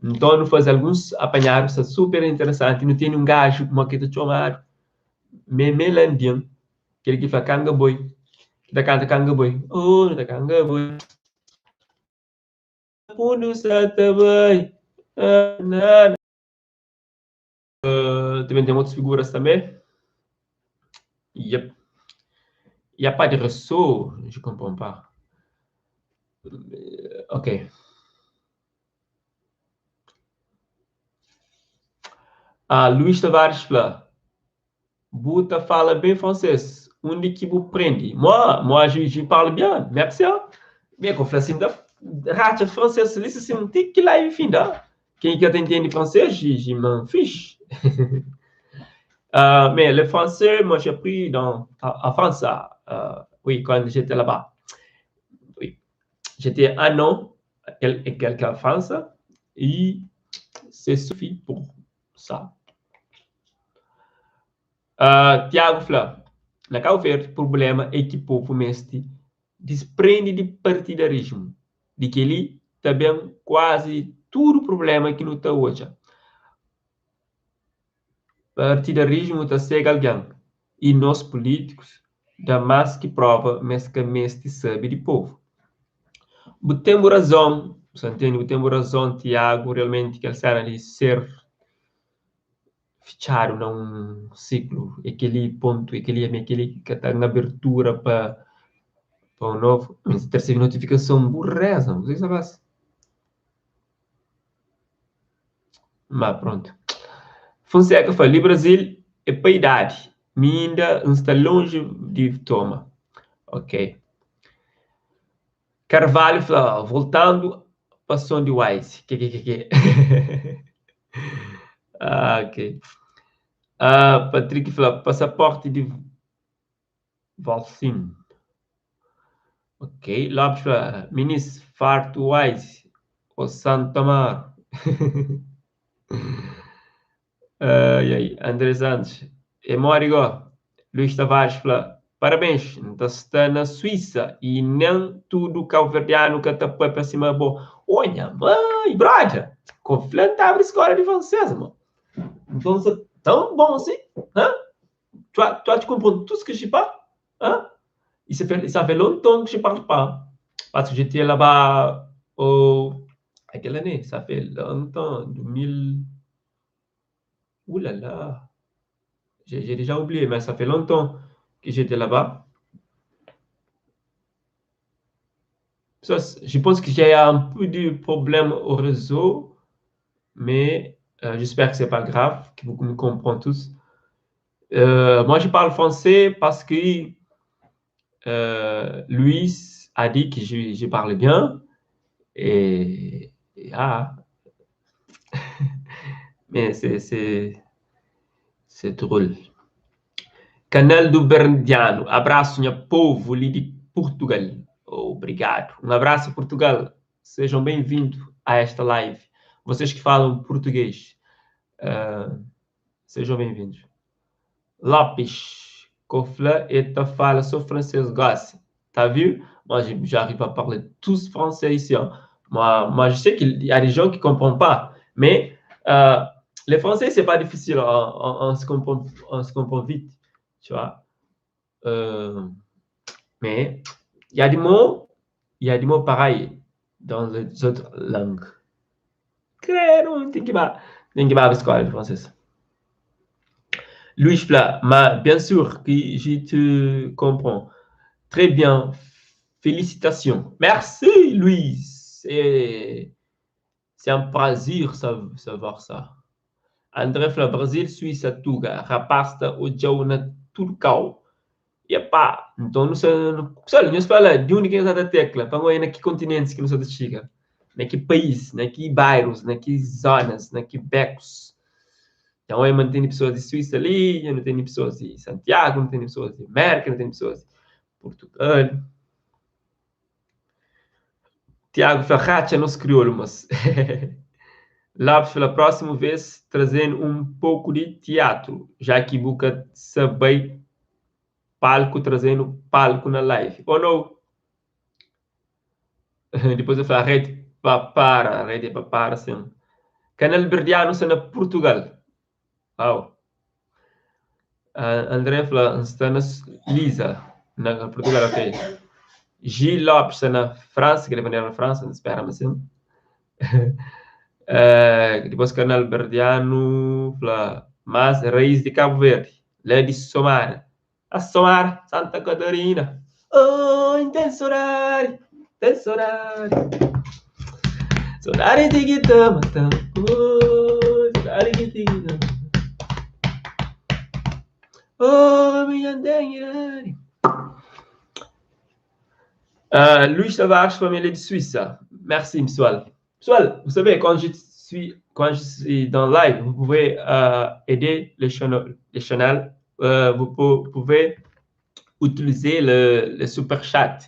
Então, não faz alguns apanhados, é super interessante. Não tem um gajo, como que está chamado, Memelandian, que ele que fala canga boi, que da canta canga boi, da canga boi. Puno sata boi, também tem outras figuras também. Yep. E a parte de ressort, je comprends pas. Ok. Luís Tavares fala, Buta fala bem francês. Onde que vous prende? Moi, je parle bien. Merci. Bien, qu'on fasse ainda. Racha francês, isso assim, um tique lá e fim da. Quem que entende francês, je m'en fiche. Mais le français, moi, j'ai appris en France. Oui, quand j'étais là-bas. Oui. J'étais un an et quelques en France. Et c'est suffit pour ça. Tiago Flá, na Cabo Verde, o problema é que o povo mestre desprende de partidarismo, de que ele também quase tudo o problema que não está hoje. Partidarismo está cego alguém, e nós políticos dá mais que prova, mas que mestre sabe de povo. Temos razão, você entende? Temos razão, Tiago, realmente que ele será de ser fecharam num ciclo, aquele ponto, aquele que está na abertura para um novo, mas terceira notificação burreza, não sei se sabe. Mas pronto. Fonseca fala, Brasil é para a idade, me ainda está longe de toma. Ok. Carvalho fala, voltando para som de Wise. Que. Ok. Patrick fala, passaporte de Valsim. Ok. Lopes fala, ministro, farto Wise. O Santo Amaro. E aí, André Santos. E Morigo. Luís Tavares fala, parabéns, está na Suíça e nem tudo calverdiano que está para cima bom. Olha, mãe, brother, conflante abre escola de francês, mano. Então, tão bom assim, hã? Tu te comprends tout ce que je parle, hein? Ça fait longtemps que je parle pas. Parce que j'étais là-bas à quelle année? Ça fait longtemps, 2000. Ouh là là, j'ai déjà oublié, mais ça fait longtemps que j'étais là-bas. Ça, je pense qu'il y a un peu de problème au réseau, mais j'espère que c'est pas grave, que vous me comprenez tous. Moi, je parle français parce que Luis a dit que je parle bien. Mais c'est drôle. Canal do Bernardiano. Abraço, minha povo ali de Portugal. Obrigado. Um abraço, Portugal. Sejam bem-vindos a esta live. Vocês que falam português, sejam bem-vindos. Lopes, Cofla, et ta fala, sou francês, gosse. T'as vu? Moi, j'arrive à parler tous français ici. Hein. Moi, je sais qu'il y a des gens qui ne comprennent pas, mais le français, c'est pas difficile, on se comprend vite, tu vois. Mais il y a des mots pareils dans les autres langues. Claro, tem que ir à l'escola de français. Louis Plat, bien sûr que je te comprends. Très bien. Félicitations. Merci, Louis. C'est un plaisir savoir ça. André Fla, Brasil, Suíça, Tuga, Rapasta, Ojauna, Turcau. Epá, então não sei, não se fala de onde que é da tecla, para onde que continentes que não se chega, que país, que bairros, que zonas, que becos. Então, eu mantenho pessoas de Suíça ali, eu não tenho pessoas de Santiago, não tenho pessoas de América, não tenho pessoas de Portugal. Tiago Ferracha, nosso crioulo, mas... Lá, pela próxima vez, trazendo um pouco de teatro, já que Buca saber palco, trazendo palco na live. Ou não? Depois eu falo, a rede é para, sim. Canal Verdiano, na Portugal. Uau. André fala, está na Lisa, na Portugal, ok. Gil Lopes, na França, que ele vai na França, espera, mas sim. Depois Canal Verdiano, fala, mas Raiz de Cabo Verde, Lady Somar, a Somar, Santa Catarina. Oh, intenso horário. Sonari de guitarra, sonari de guitarra. Oh, minha dengue. Luís Tavares, família de Suíça. Merci, pessoal. Pessoal, vous savez, quand je suis dans live, vous pouvez aider le channel. Vous pouvez utiliser le super chat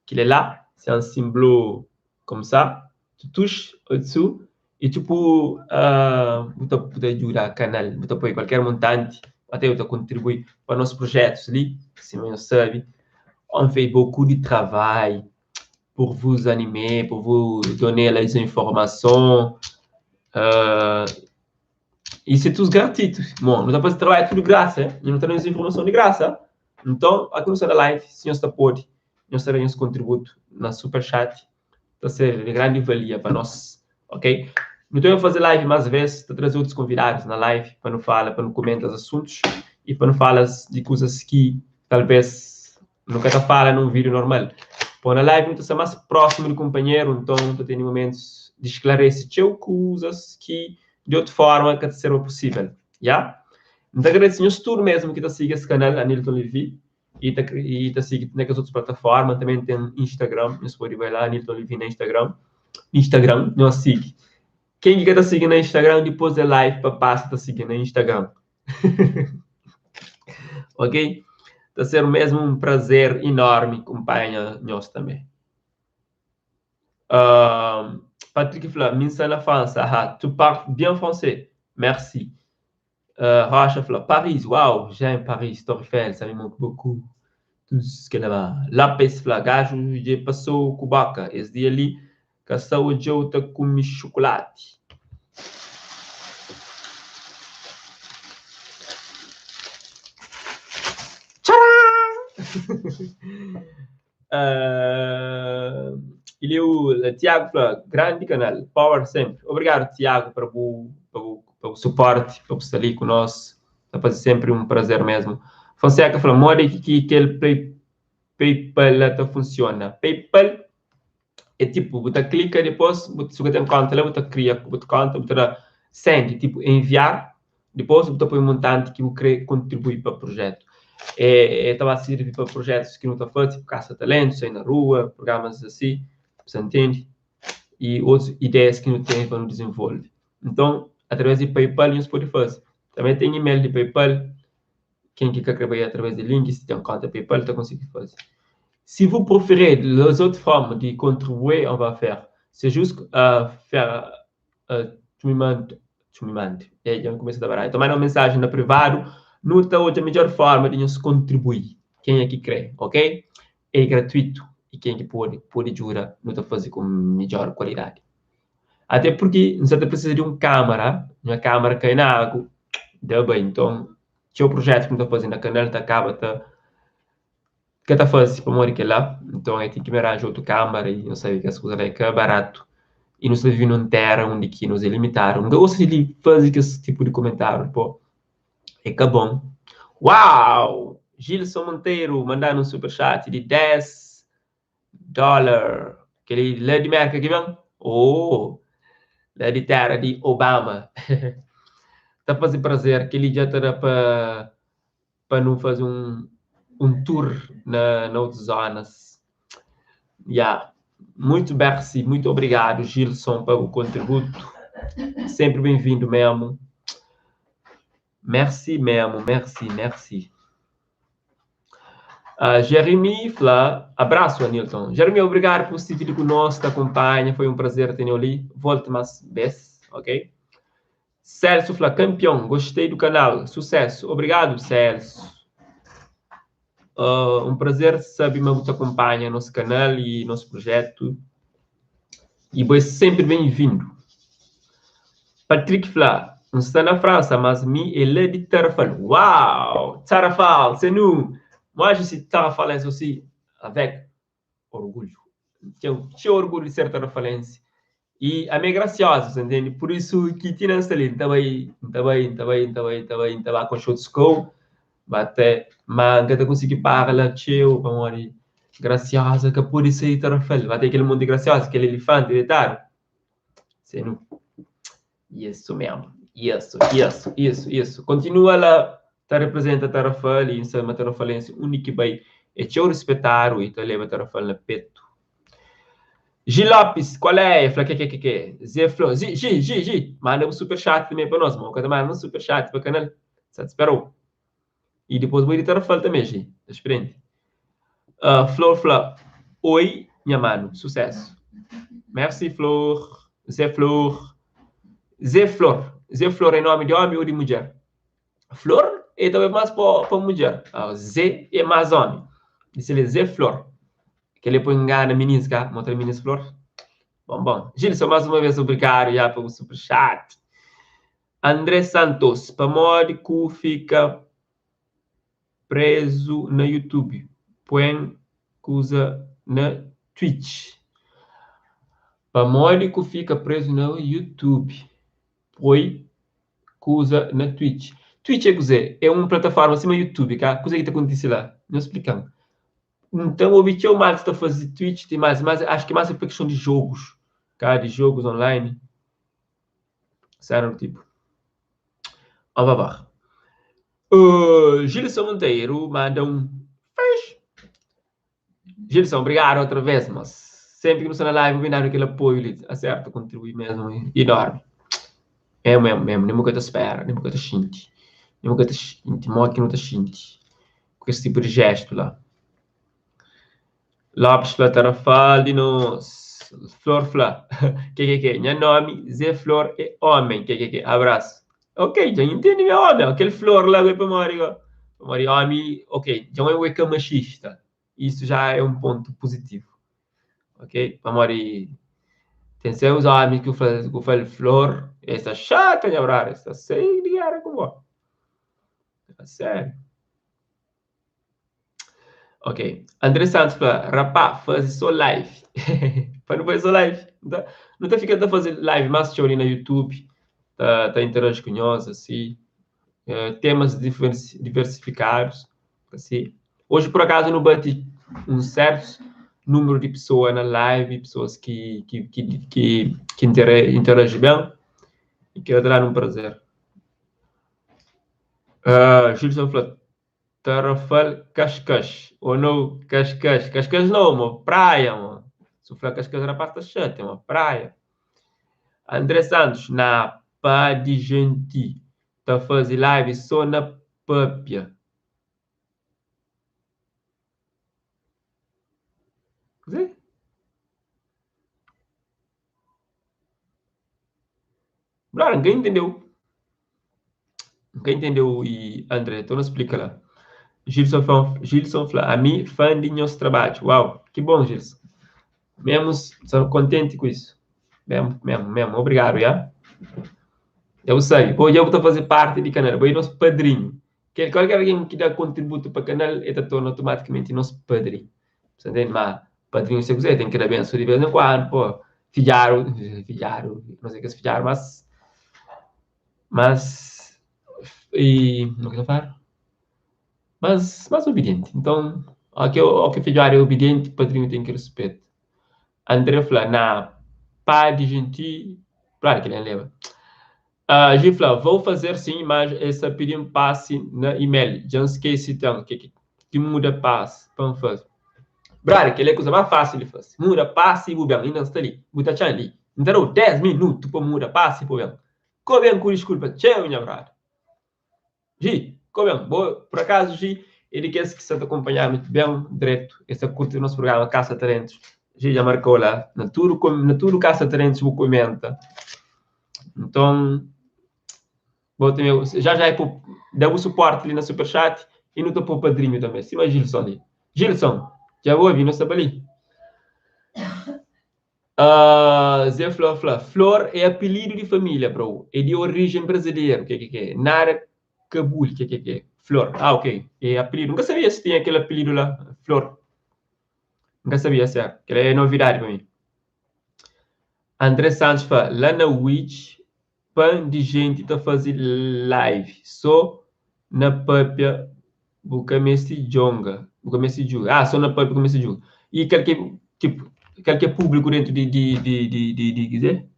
qui est là. C'est un symbole comme ça. Tu touches au-dessous e tu peux ajudar o canal, tu apoia qualquer montante, até tu contribuir para nossos projetos ali, se não sabe. On fait beaucoup de travail pour vous animer, pour vous donner les informations. E c'est tout gratuito. Bom, nós depois trabalhar tudo graça, hein? Não temos informação de graça. Então, aqui no da live, se você pode, nós teremos contributo na super chat. Então, ser de grande valia para nós, ok? Não estou a fazer live mais vezes, estou a trazer outros convidados na live para não falar, para não comentar os assuntos e para não falar de coisas que talvez nunca está falando num vídeo normal. Pô, na live não estou mais próximo do companheiro, então estou tendo momentos de esclarecer coisas que de outra forma que será possível, já? Então agradeço a tudo mesmo que está seguindo esse canal, Anilton Levi, e está seguindo nas outras plataformas, também tem Instagram, você pode ver lá, Anilton Levi na Instagram, não siga. Quem que está seguindo no Instagram, depois da live, para passar tá seguindo no Instagram. Ok? Está sendo mesmo um prazer enorme acompanhar nós também. Patrick Fla, Minsa na France, tu parles bien français. Merci. Rocha Fla, Paris, waouh, j'aime Paris, Torre Eiffel, ça me manque beaucoup. Tout ce que là-bas. Lapis Fla, gajo, je passou Cubaca. Esse dia ali, que a saúde eu tá com chocolate. Ele é o Tiago, grande canal, power sempre. Obrigado, Tiago, pelo suporte, por estar ali conosco. Está sempre um prazer mesmo. Fonseca falou, moda que aquele PayPal funciona. PayPal é tipo, você clica depois, você tem conta, você cria conta, você send, tipo, enviar, depois você põe um montante que você contribui para o projeto. Estava a servir para projetos que não estão fazendo, tipo caça-talentos, aí na rua, programas assim, você entende? E outras ideias que não tem para não desenvolver. Então, através de PayPal, a gente pode fazer. Também tem e-mail de PayPal. Quem quer trabalhar através de links, se tem conta PayPal, está conseguindo fazer. Si vous préférez les autres formes de contribuer, on va faire. C'est juste faire. Tu me mandes. Já começa a trabalhar. Tomar uma mensagem na privado. Não está hoje a melhor forma de nos contribuir. Quem é que crê, ok? É gratuito. E quem é que pode ajudar, não está fazendo com melhor qualidade. Até porque você precisa de uma câmera que é na água. Dá bem. Então, se o projeto que está fazendo na canal, acaba que está fácil para morar lá, então é tem que mirar outra câmara e não sei que as coisas é barato e não se vive numa terra onde que nos é limitado. Não gosto de fazer esse tipo de comentário, pô. É que bom. Uau! Gilson Monteiro mandando um superchat de $10. Que ele é de América aqui mesmo? Oh! É de terra de Obama. Está fazendo prazer que ele já está para não fazer um tour na outras zonas. Yeah. Muito merci, muito obrigado, Gilson, pelo contributo. Sempre bem-vindo mesmo. Merci mesmo, merci. Jeremy Flá, abraço, Anilton. Jeremy, obrigado por estar aqui conosco, acompanha. Foi um prazer ter ali. Volte mais vezes, ok? Celso Flá, campeão, gostei do canal. Sucesso. Obrigado, Celso. Um prazer saber que você acompanha nosso canal e nosso projeto. E você sempre bem-vindo. Patrick Flá, não está na França, mas ele é de Tarrafal. Uau! Tarrafal, c'est nous. Moi, je suis tarrafalense aussi, avec orgulho. Tinha orgulho de ser tarrafalense. E a minha graciosa, você entende? Por isso que tinha essa ali, estava com show de school, até, mas que consegui parar tio, vamos ali, graciosa, que por isso aí tarrafal. Vai ter aquele mundo de graciosa, aquele elefante de tar. C'est nous. Isso mesmo. Isso. Continua lá, tá representa Tarrafal e insama Tarrafalense, único que vai é te respeitar e tá leva Tarrafal na peito. Gilopes, qual é? Fala que? Zé Flor, Gi, manda um super chat também para nós, mano. Cada manda um super chat para o canal. Você esperou? E depois vou editar Tarrafal também, Gi. Tá esperando. Flor, oi, minha mano, sucesso. Merci, Flor. Zé Flor é nome de homem ou de mulher? Flor é também mais para mulher. Zé é mais homem. Diz ele Zé Flor. Que ele põe na meninas, mostra meninas Flor. Bom. Gilson, mais uma vez, obrigado já pelo superchat. André Santos, para modo que fica preso no YouTube. Põe coisa na Twitch. Pamódico fica preso no YouTube. Foi usa na Twitch. Twitch é uma plataforma acima do YouTube, cara. Coisa que acontece lá. Não explicamos. Então, o objetivo mais está fazer Twitch, tem mais, mas acho que mais é por questão de jogos, cara, de jogos online. Sério, tipo. Ó, babá. Gilson Monteiro manda um. Gilson, obrigado outra vez, mas sempre que não está na live, vou dar aquele apoio ali. Acerta, contribui mesmo. Enorme. É mesmo. Nem nunca te espera, nem nunca te sente. Nem nunca te sente. Mó que não te sente. Com esse tipo de gesto lá. Lopes Platarafal de nós. Flor Flá. Que? Meu nome, Zé Flor é homem. Que? Abraço. Ok, já entendi meu homem. Aquele Flor lá vai para Mariga. Maria, homem, ok, já é um machista. Isso já é um ponto positivo. Ok? Para Maria, tem seus homens que fazem Flor. Essa chata de abrar. Essa sem ligar com você. Sério. Ok. André Santos fala, rapá, faz só live. Para não fazer só live. Não tá ficando a fazer live, mas show ali na YouTube. Tá interagindo com nós, assim. Temas diversificados, assim. Hoje, por acaso, não bati um certo número de pessoas na live, pessoas que interagem bem. E quero dar um prazer. Gilson falou, Tarrafal Cascais. Ou não, Cascais. Cascais não, uma praia, mano. Se for Cascais era pasta chata, é uma praia. André Santos, na pá de gente. Tá fazendo live só na Pápia. Quer ninguém entendeu. Ninguém entendeu e André, então não explica lá. Gilson fala, a mim, fã de nosso trabalho. Uau, que bom, Gilson. Mesmo, sou contente com isso. Mesmo. Obrigado, já? Eu sei. Hoje eu vou fazer parte do canal. Vou ir nosso padrinho. Qualquer alguém que dá contributo para o canal, ele torna automaticamente nosso padrinho. Você entende? Mas padrinho, se você tem que dar benção de vez em quando, pô. Filharo, não sei o que é filharo, mas, e, não quero falar, mas obediente. Então, ao que filharo é obediente, padrinho tem que respeitar. André fala, na pá de gente, claro que ele leva. Gifla, vou fazer sim, mas essa pedir um passe na e-mail. Já esqueci então, que muda passe para fazer. Brother, que é a coisa mais fácil de fazer. Muda passe e bubão, ainda está ali. Muda chão ali. Então, 10 minutos para mudar passe e bubão. Como com desculpa, tchau, minha brother. Gi, como por acaso, Gi, ele quer que você acompanhar muito bem, direto, esse curte o nosso programa Caça Talentos. Gi já marcou lá. Na tudo Caça Talentos, vou comenta. Então, já dá o suporte ali na Superchat e no topo padrinho também. Sim, mas Gilson ali. Gilson, já ouvi, não sabe ali? Zé Flor, Flor é apelido de família, bro. É de origem brasileira. Que é? Nara Cabul, que é? Flor. Ok. É apelido. Nunca sabia se tinha aquele apelido lá. Flor. Nunca sabia, certo? Que é novidade para mim. André Santos fala, lá na Witch, pan de gente tá fazendo live. Só na Pápia Bucamesi Jonga. Bucamesi Juga. Só na Pápia Bucamesi Jonga. E qualquer público dentro de dizer?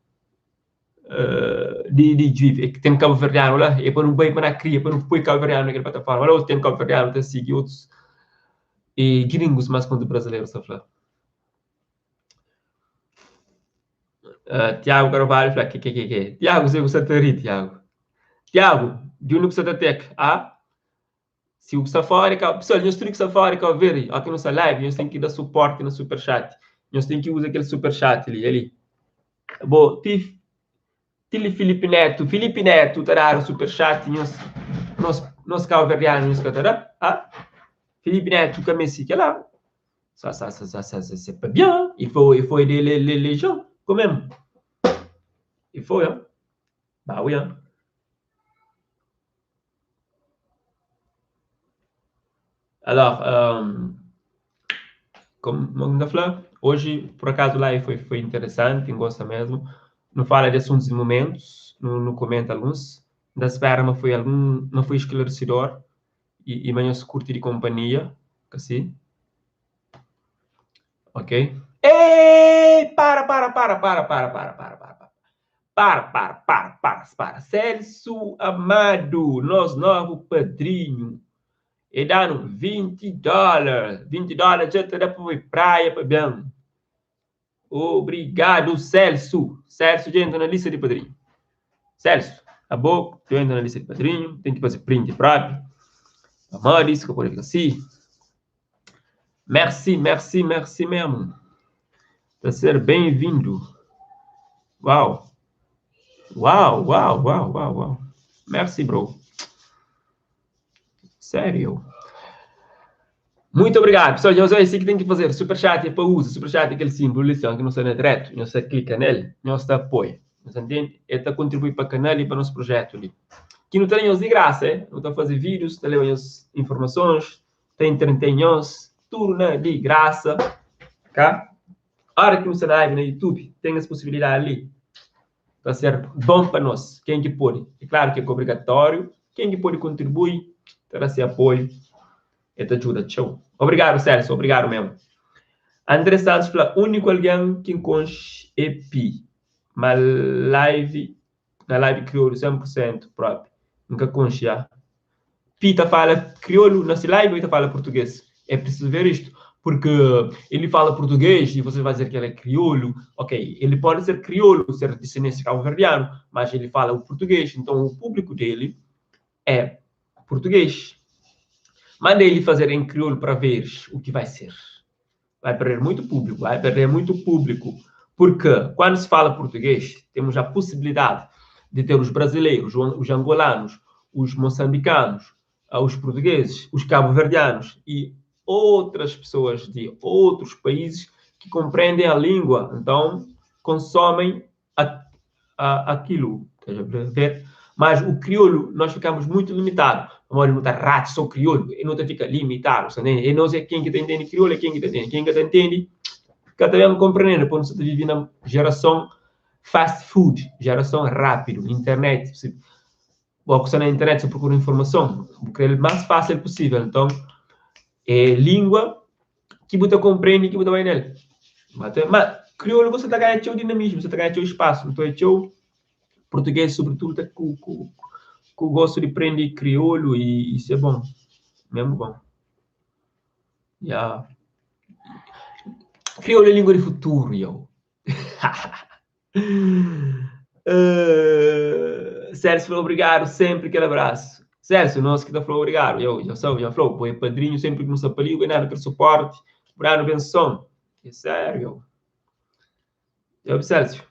De Juive. Tem Cabo Verdeano lá. E para não bem para cria, para não pôr Cabo Verdeano naquela plataforma. Lá tem Cabo Verdeano, tem seguir outros. E gringos mais quanto brasileiros, só falar. Tiago Carvalho fala, que? Tiago, você gosta de rir, Tiago. Tiago, de onde você está tec? Se o Safari, pessoal, nós temos que Safari ver aqui nossa live, nós temos que dar suporte no Superchat. Nós temos que usar aquele Superchat ali. Bom, Felipe Neto, terá o Superchat, nós calverianos, nós catará? Felipe Neto, comme ici, que là. Ça, c'est pas bien. Il faut aider les gens, quand même. Il faut, hein. Bah oui, hein. Alors, comme on a fait, Hoje, por acaso, lá foi interessante, gosta mesmo. Não fala de assuntos e momentos, não comenta alguns. Da espera, não foi esclarecedor e amanhã se curte de companhia, assim. Ok? Ei, para. Celso Amado, nosso novo padrinho. E dando $20. $20 já te dá para ir praia, para bem. Obrigado, Celso. Celso já entra na lista de padrinho. Celso, a boca, já entra na lista de padrinho. Tem que fazer print próprio. Amor, isso que eu posso ficar assim. Merci mesmo. Tá ser bem-vindo. Uau. Merci, bro. Sério. Muito obrigado, pessoal. Já usou esse que tem que fazer. Superchat é para uso. Superchat é aquele símbolo que não sai direto. Você clica nele, você apoia. Você entende? É para contribuir para o canal e para o nosso projeto ali. Que não tem de graça, hein? Não está a fazer vídeos, está levando as informações, tem entretenhões, tudo né, de graça. Tá? A hora que você live no YouTube, tem as possibilidades ali. Tá certo? Bom para nós. Quem que pode? É claro que é obrigatório. Quem que pode contribuir, terá esse apoio. E te ajuda. Tchau. Obrigado, Celso. Obrigado mesmo. André Santos fala, único alguém que conhece EP. Mas na live crioulo 100% próprio. Nunca conhece. Pita fala crioulo na live ou Pita fala português. É preciso ver isto. Porque ele fala português e você vai dizer que ele é crioulo. Ok, ele pode ser crioulo, ser de descendência cabo-verdiano, mas ele fala o português. Então, o público dele é português. Manda ele fazer em crioulo para ver o que vai ser. Vai perder muito público. Porque quando se fala português, temos a possibilidade de ter os brasileiros, os angolanos, os moçambicanos, os portugueses, os cabo-verdianos e outras pessoas de outros países que compreendem a língua, então consomem aquilo. Mas o crioulo, nós ficamos muito limitados. Amor, não está rato, sou crioulo, e não fica limitado. E não sei quem que entende crioulo é quem que entende. Quem que entende, cada vez compreendendo, porque você vive na geração fast food, geração rápido, internet. Você na internet, você procura informação, porque é o mais fácil possível. Então, é língua que você compreende e que você vai nele. Mas crioulo, você está ganhando o dinamismo, você está ganhando o espaço. Então, é o português, sobretudo, está com gosto de aprender crioulo e isso é bom. Mesmo bom. Yeah. Crioulo é língua de futuro, eu. Sérgio falou obrigado, sempre aquele abraço. Sérgio, nosso que falou obrigado. Eu já falou, foi padrinho, sempre que nos apeliu, e nada que suporte. Brano Benção. É sério. Eu, Sérgio.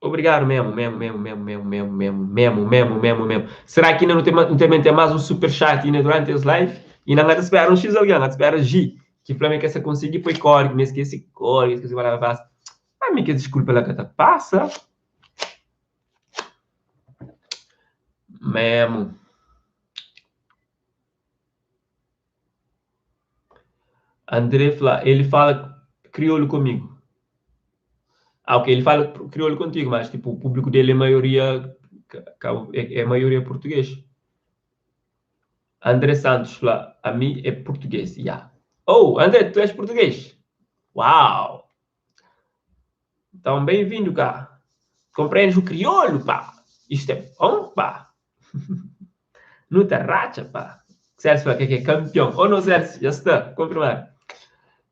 Obrigado mesmo. Será que ainda não tem mais um superchat ainda durante as lives? E não espera um X alguém, não espera G. Que Flamengo quer se conseguir foi código, me esqueci código, esqueci para passar. Ah, me que desculpa lá que tá passa. Mesmo. André fala, ele fala crioulo comigo. Ah, ok, ele fala crioulo contigo, mas tipo, o público dele é maioria português. André Santos fala, a mim é português, yeah. Oh, André, tu és português? Uau! Então, bem-vindo, cá. Compreendes o crioulo, pá? Isto é bom, pá. Não te racha, pá. Sérgio fala que é campeão. Ou não, Sérgio? Já está, confirmado.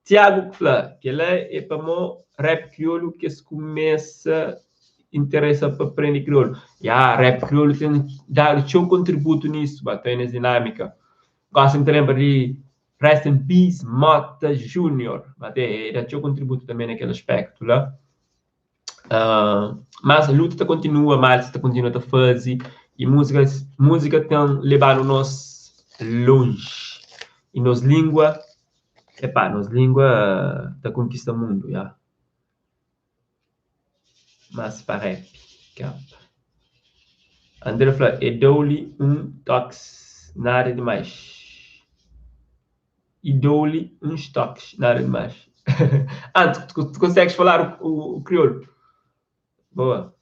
Tiago fala que ele é para o rap crioulo que se começa interessa para aprender crioulo. Rap crioulo tem que dar o seu contributo nisso, bater nessa dinâmica. Gosto de lembrar de Rest in Peace, Mota Júnior. Bater, dá o seu contributo também naquele aspecto lá. Mas a luta continua, mas continua a fazer e música tem levado nós longe. E nos língua da conquista mundo, já. Mas parece que André fala, dou-lhe um toque, nada demais. e dou-lhe uns toques, nada de mais. Tu consegues falar o crioulo? Boa.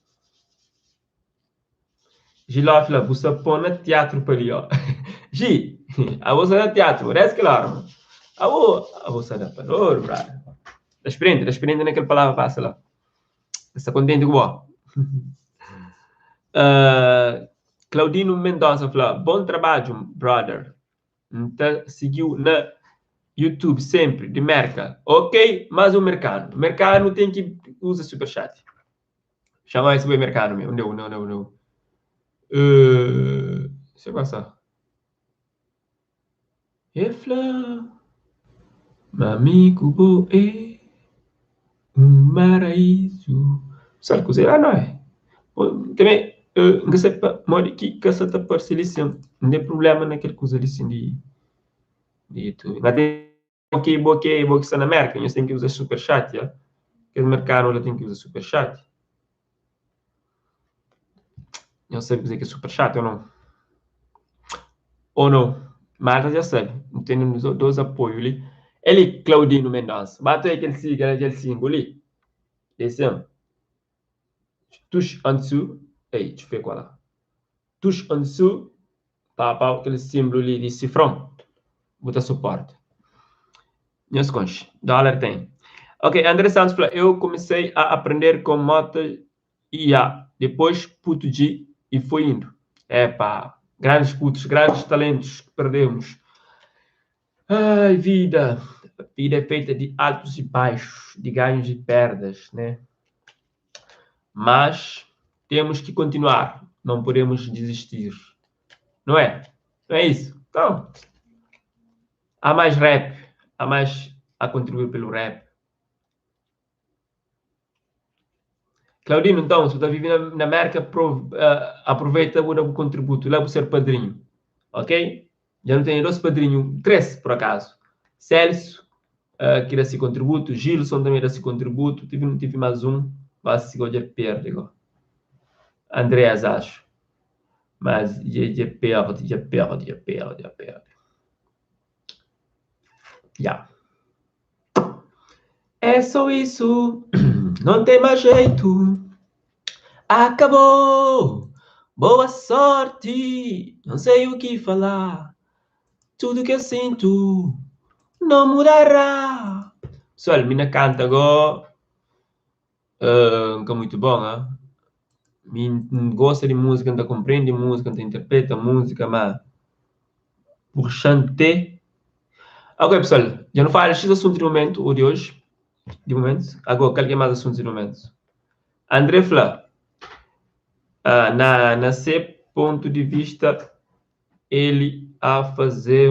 Gilófila, você põe no teatro para ali, ó. Gi, a você no teatro, parece que lá. A você na palor, brother. Experiente naquela palavra passa lá. Está contente com o Claudino Mendonça fala, bom trabalho, brother. Então, seguiu na YouTube sempre, de merca. Ok, mas o mercado. O mercado tem que usar superchat. Chama esse mercado meu. Não. Deixa eu passar. Efla, amigo boe, paraíso. Sabe coisa? Não é? Também, não sei, mori que essa tá parcelizando. Não tem problema naquele coisa ali, de YouTube. Mas tem que está na América, eles têm que usar superchat, já? Porque o mercado tem que usar superchat. Não sei dizer que é superchat ou não. Ou não. Mas já sabe. Tem dois apoios ali. Ele, Claudino Mendonça. Bate aí aquele símbolo ali. Esse é. Touche en dessous. Ei, deixa eu ver qual é. Touche en dessous. Para aquele símbolo ali de cifrão. Bota suporte. Meus conches. Dólar tem. Ok, André Santos fala, eu comecei a aprender com moto IA, depois puto G e foi indo. Epá, grandes putos, grandes talentos que perdemos. Ai, vida. A vida é feita de altos e baixos, de ganhos e perdas, né? Mas temos que continuar, não podemos desistir. Não é? Não é isso? Então, há mais rap, há mais a contribuir pelo rap. Claudino, então, se você está vivendo na América, aproveita o contributo, leva o ser padrinho, ok? Já não tenho 2 padrinhos, 3 por acaso. Celso, que dá esse contributo, Gilson também dá esse contributo, tive mais um, mas se gosta de perder, Andreas, acho. Mas já perde. Já. É só isso, não tem mais jeito. Acabou! Boa sorte! Não sei o que falar. Tudo que eu sinto não mudará. Pessoal, mina canta agora. Que é muito bom, né? Gosta de música, não compreende música, não interpreta música, mas por chanter. Ok, pessoal, já não falo X assunto de momento, ou de hoje, de momento. Agora, qualquer mais assunto de momento. André Flá. Na seu ponto de vista, ele fazer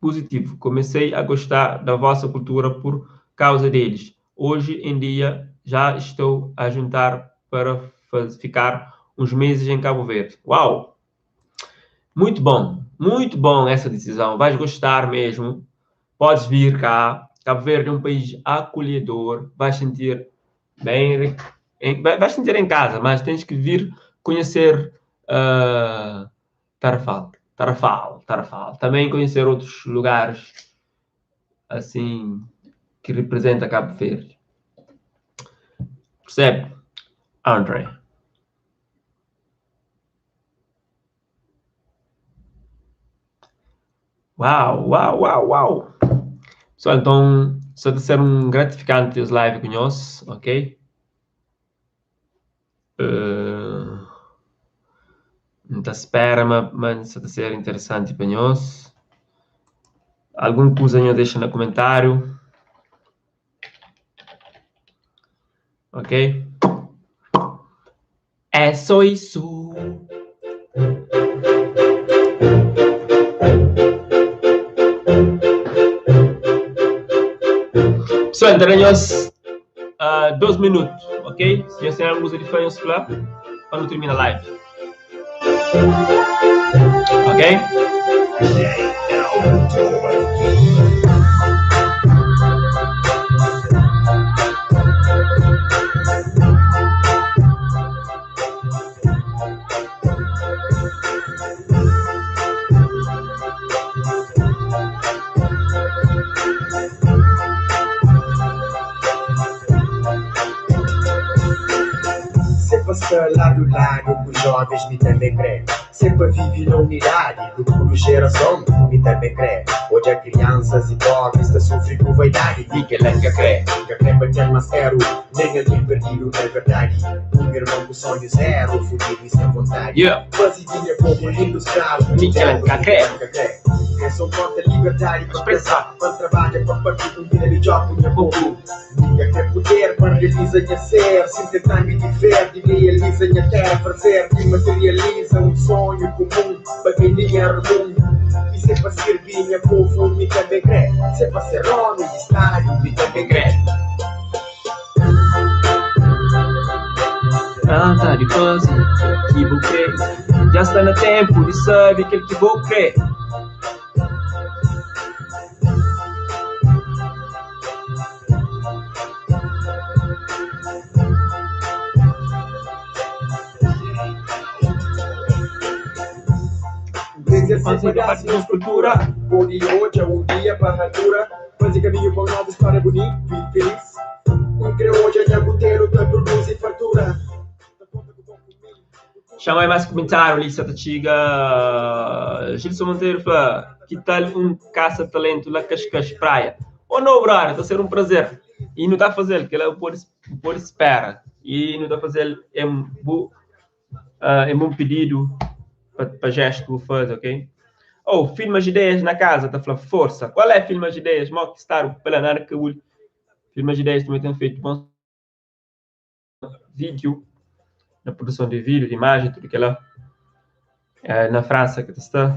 positivo. Comecei a gostar da vossa cultura por causa deles. Hoje em dia, já estou a juntar para ficar uns meses em Cabo Verde. Uau! Muito bom essa decisão. Vais gostar mesmo. Podes vir cá. Cabo Verde é um país acolhedor. Vais sentir bem... Vais sentir em casa, mas tens que vir conhecer Tarrafal. Também conhecer outros lugares assim que representa Cabo Verde. Percebe, André? Uau! Pessoal, então, só de ser um gratificante os live com nós, ok? Muita espera, mas de ser interessante para nós. Alguma coisa deixa no comentário. Ok? É só isso. Pessoal, teremos 2 minutos, ok? Se você não usa de fãs, quando termina a live. Ok? lado com jovens, me também crê. Sempre vive na unidade do puro geração, me também crê. Hoje há crianças e pobres que sofrem com vaidade. E que ela que crê bater mais zero. Nem alguém perdido na verdade. Um irmão com sonho zero, fudido e sem vontade. Fazidinha pouco, industrial, me também crê. São contra a liberdade para expressar. Quando trabalha para partir do dinheiro de jogo, minha bobo. Ninguém quer poder, quando realiza a ser. Sempre time de verde, realiza a terra fazer. E materializa um sonho comum para quem dinheiro mundo. E se é para servir minha povo, me também crê. Se é para ser homem de estádio, me também crê. Tá de fazer que vou crer. Já está no tempo de saber que vou crer. Fazer parte da cultura. Bom dia hoje é um dia para a natura. Fazer caminho para uma nova história bonita e feliz. Um creu hoje é boteiro, que produz fartura. Chama aí mais comentário, Lisa Tatiga. Gilson Monteiro fala: que tal um caça-talento lá Cascais Praia? Ou não, brother, está a ser um prazer. E não está a fazer, que ela por espera. E não está a fazer, é um pedido para gesto que vou fazer, ok? Filmas de ideias na casa, tá falando força. Qual é filmas de ideias? Mal que está pela nada que eu filmas de ideias também tem feito bom vídeo, na produção de vídeo, de imagem, tudo que lá na França que está.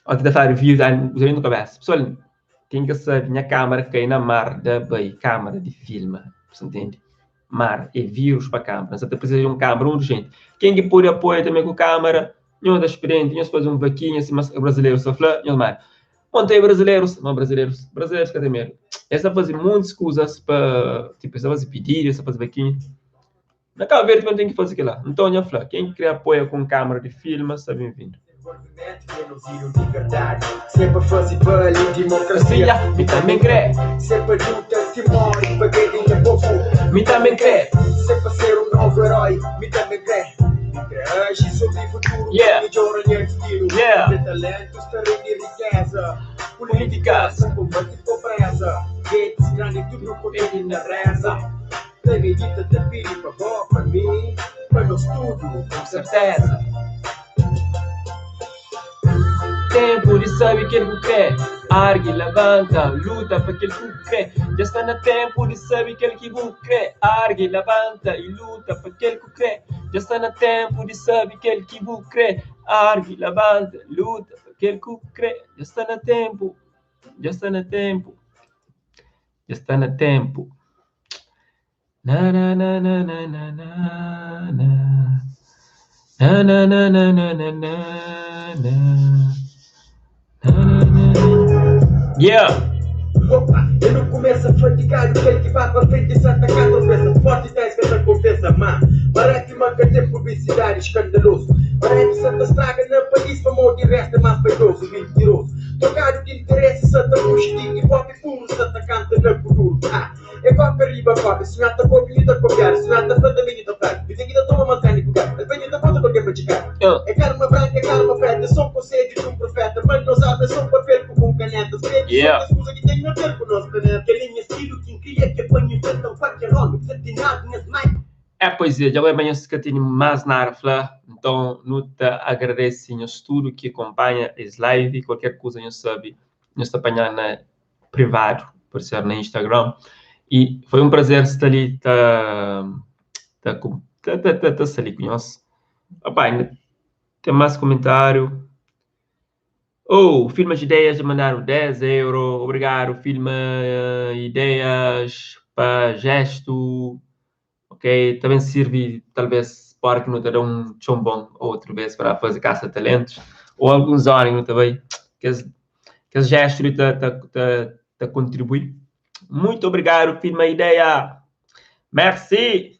Aqui da fazer vídeo, usando no cabeça. Pessoal, quem que sabe, minha câmera cai na mar da Bahia, câmera de filme, você entende? Mar é vírus para a câmera, você precisa de um câmera urgente. Quem que pode apoiar também com a câmera? Não da experiente, não fazer um vaquinha, assim, mas brasileiro só fala, não mais. Ontem brasileiros, cadê mesmo? Essa fazer muitas coisas para, tipo, essa fazer pedido, essa fazer vaquinha. Na Cabo Verde também tem que fazer aquilo lá. Então, eu falo, quem quer apoio com câmera de filme, está bem-vindo. Sempre fazer bala em democracia, me também crê. Sempre luta, timor, para quem tem povo, me também crê. Sempre ser um novo herói, me também crê. Hoje sobre o futuro, melhor em destino. De talentos, terreno de riqueza. Políticas, combate e pobreza. Guedes, grande, tudo com ele na reza. Tem medida de piri para mim, para nós tudo, com certeza. Tempo de saber que ele quer. Argue, levanta, luta para que ele quer. Já está no tempo de saber que ele quer. Argue, levanta e luta para que ele quer. Já está no tempo de saber que ele quer. Argue, levanta, luta para que ele quer. Já está no tempo. Já está no tempo. Já está no tempo. Na na na na na na na na. Na na na na na na na. Opa, eu não começo a fatigar. Aquele que vai para frente e Santa Casa pensa forte e tens que essa confessa, má. Parece uma tem publicidade escandaloso. Parece Santa Estraga na país famoso e resta mais vaidoso, mentiroso. Trocado de interesse, Santa Puxidinho e pop puro, Santa Canta na futuro. É copa riba, copa, se não está copa, não está copiar, se não está fanta, nem está fanta. E tem que dar toma mais carne com gato, depois não conta porque é para chegar. É karma branca, é karma preta, são conselhos de um profeta, mas nós sabemos, são papel com canetas. Yeah. São as que tem a ver com o nosso planeta. Que linha estilo, quem cria, que põe o tanto, qualquer nome, que tem nada nas mães. Pois é, já vai amanhã se que tem mais na fala, então não te agradece o estudo que acompanha as lives, qualquer coisa não sabe, não está apanhando na privado, por ser no Instagram, e foi um prazer estar ali, tá ali com nós. Ainda tem mais comentário. Filma de ideias de mandaram 10 euros, obrigado, filma ideias para gesto. Ok, também serve, talvez, para que não te dê um chombão outra vez para fazer caça-talentos, ou alguns ânimos também, que as gestos te contribuem. Muito obrigado, filma ideia. Merci.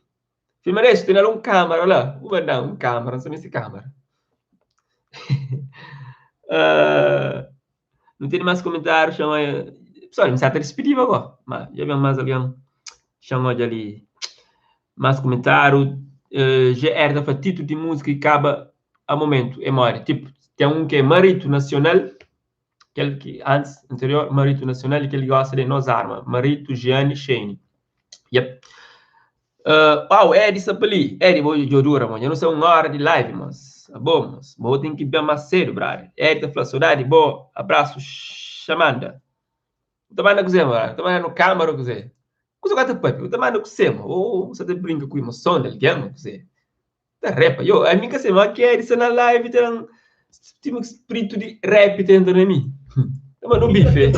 Filma isso, tem um câmera lá. Vou dar um câmera, não sei se câmera. Não tem mais comentários, chama aí. Pessoal, me está despedindo agora, mas já vem mais alguém. Chama de ali. Mais comentário, já era da título de música que acaba a momento, é memória. Tipo, tem um que é Marito Nacional, aquele que antes, anterior, Marito Nacional, que ele gosta de Nos Arma, Marito Gianni Shane. Yep. Eddie Sapali, Eddie, vou jodura, mano. Eu não sei uma hora de live, mas bom, mas vou ter que ir mais cedo, brother. Eddie da Flacidade, bom, abraço, chamanda. Também não quiser, mano. Também no câmara, quiser. Coisa que eu papi, também não quiser, mano. Ou você te brinca com emoção de alguém, mano, quiser. Tá rap, eu, a minha semana que Eddie na live tem um espírito de rap dentro de mim. Também no bife.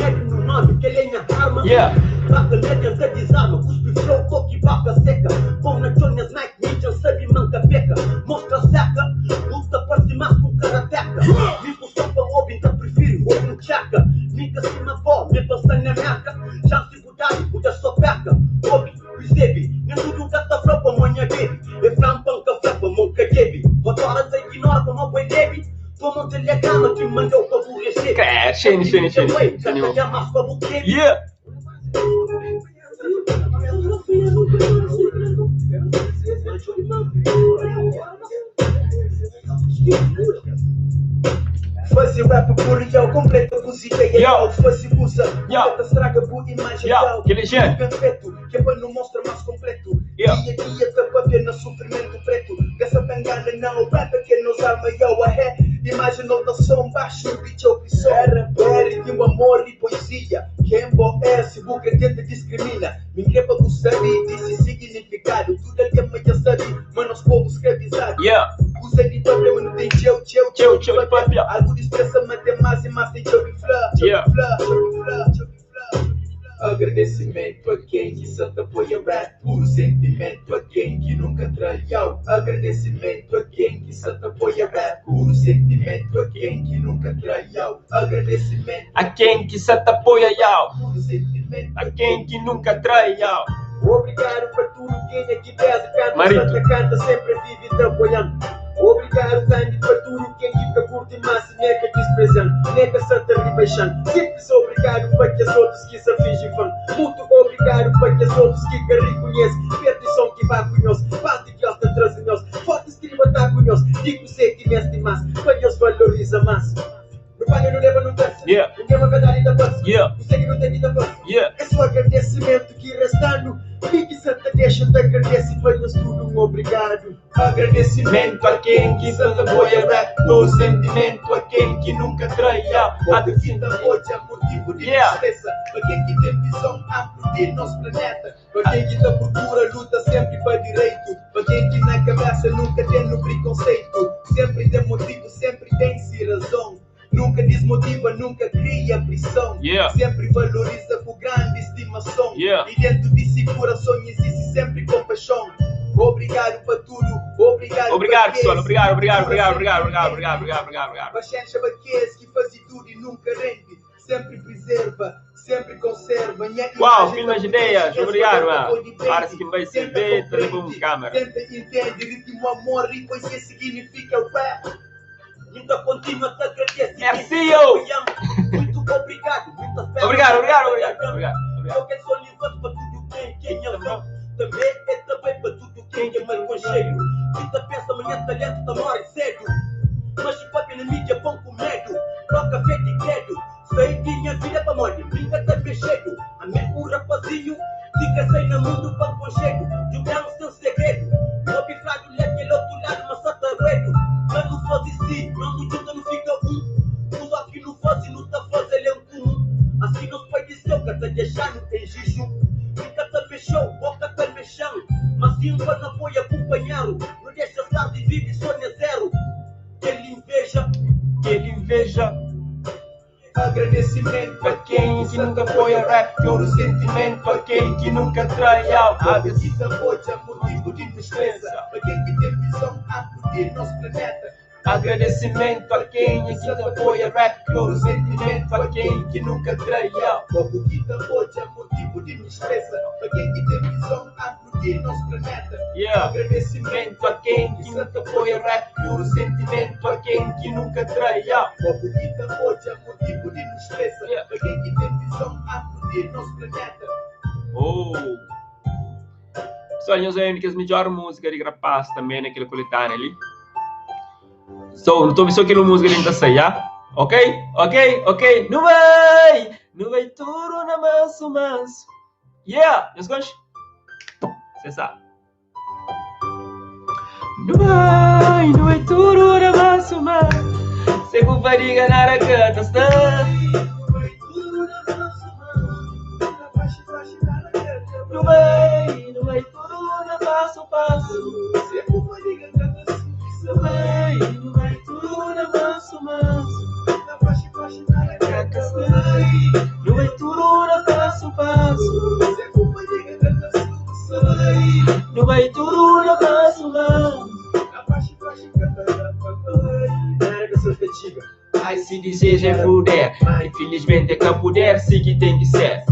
Yeah. Baka legenda desarma, cuspe flow, toque vaca seca. Pão na chonha, snack, ninja, sabe, manca beca. Mostra seca, luta para cima com karateca. Vivo só para ouvir, então prefiro ouvir tcheca. Mica cima pó, me passa na meca. Chance de mudar, muda só peca. Ouve, percebe, nem tudo gata flopa, manha baby. E flampan café, como que baby. Rotora, se ignora, como boi baby. Toma telecama que mandou para o receber. É, Shane. Yeah. Fazer rap por real, completa música e real. Fazer musa, completa estraga por imagem real. Que ligeiro. Perfeito, que é para não mostrar mais completo. Dia a dia, tapa pena, sofrimento preto. Dessa tangana não, rap que nos arma e ao arré. Imagina o som baixo, bicho opção. Era de um amor e poesia. Quem bom é, se o credente discrimina. Me crepa com sabe, disse significado. Tudo é que já sabe, mas nós povos escravizados. Usa de problema, não tem tchau. Algo de expressa, mas tem mais e mais tem tchau e flá. Agradecimento a quem que só te apoia rap. Puro sentimento a quem que nunca traiu. Agradecimento a quem que só te apoia rap. Puro sentimento a quem que nunca traiu. Agradecimento a quem que só te apoia, puro sentimento a quem que nunca traiu. Obrigado por tudo quem é que pesa, canta, Santa canta, sempre vive te apoiando. Obrigado, Candy, por tudo quem fica curte mais e nega desprezando, nega Santa rebaixando. Simples obrigado para que os outros que se fingem fã. Muito obrigado para que os outros que reconhecem. Perdição que vai com nós, paz de Deus te traz em nós. Forte escriba tá com nós, digo sentimento de mais, para Deus valoriza mais. No palho não leva no verso, ninguém vai dar ainda verso. Você que não tem vida verso. É só agradecimento que restando. Fique Santa deixa te agradece, faz tudo um obrigado. Agradecimento a quem que só te apoia rap. Todo sentimento a quem que nunca traiu. A vida hoje é motivo de tristeza. Para quem que tem visão ampla de nosso planeta. Para quem que da procura luta sempre para direito. Para quem que na cabeça nunca tem no preconceito. Sempre tem motivo, sempre tem-se razão. Nunca desmotiva, nunca cria pressão. Sempre valoriza com grande estimação. E dentro de si coração existe sempre compaixão. Obrigado por tudo, obrigado pessoal, obrigado. Paciência baquês que faz tudo e nunca rende. Sempre preserva, sempre conserva. Uau, filma as ideias, obrigado, mano. Parece que vai ser bem, telefone câmera. Tenta entender, ritmo, amor e poesia significa rap. Muita continua a agradecer. Muito obrigado. Obrigado. Qualquer só levante para tudo quem é fã. Também é também para tudo quem é mais concheiro. Quinta pensa, amanhã talento tá morre cedo. Mas se papi na mídia vão com medo. Troca fé de credo. Sei que minha vida é para morrer. Brinca também cheio. A minha cura vazio. Fica sem no mundo para concheiro. Jogando seu segredo. Não bifrado, aquele outro lado, mas só tá redo. Mas não faz isso, não junta, não fica um. Os outros que não fazem, não tá fazendo, ele é um comum. Assim não foi de seu, que tá deixando em jejum. Fica tá fechou, boca tá mexendo. Mas se um não foi acompanhado, não deixa estar de vive, sonha zero. Que ele inveja. Agradecimento a quem que nunca apoia rap. Puro sentimento a quem que nunca traiu. A vida hoje é motivo de tristeza. Para quem que tem visão ampla de nosso planeta. Agradecimento a quem que apoia rap. Puro sentimento a quem que nunca traiu. A vida hoje é motivo de tristeza. Para quem que tem visão ampla de nosso planeta. Agradecimento a quem que nunca apoia rap. Puro sentimento a quem que nunca traiu. A vida hoje é motivo de tristeza. Para quem que tem visão ampla de nosso planeta. Pessoal, nós é a melhor música de rapaz também naquele coletâneo ali. So, não estou vendo aquela música que está saindo, ok? Não vai tudo na manso. Yeah, nós gostamos? Você sabe. Não vai tudo na manso. Se com fadiga na racata está. Não vai tudo na passo. Se com fadiga na racata não vai tudo na manso. Não vai tudo na passo. Não vai tudo na passo. Ai, se deseja é fuder. Infelizmente é que puder, sim que tem que ser.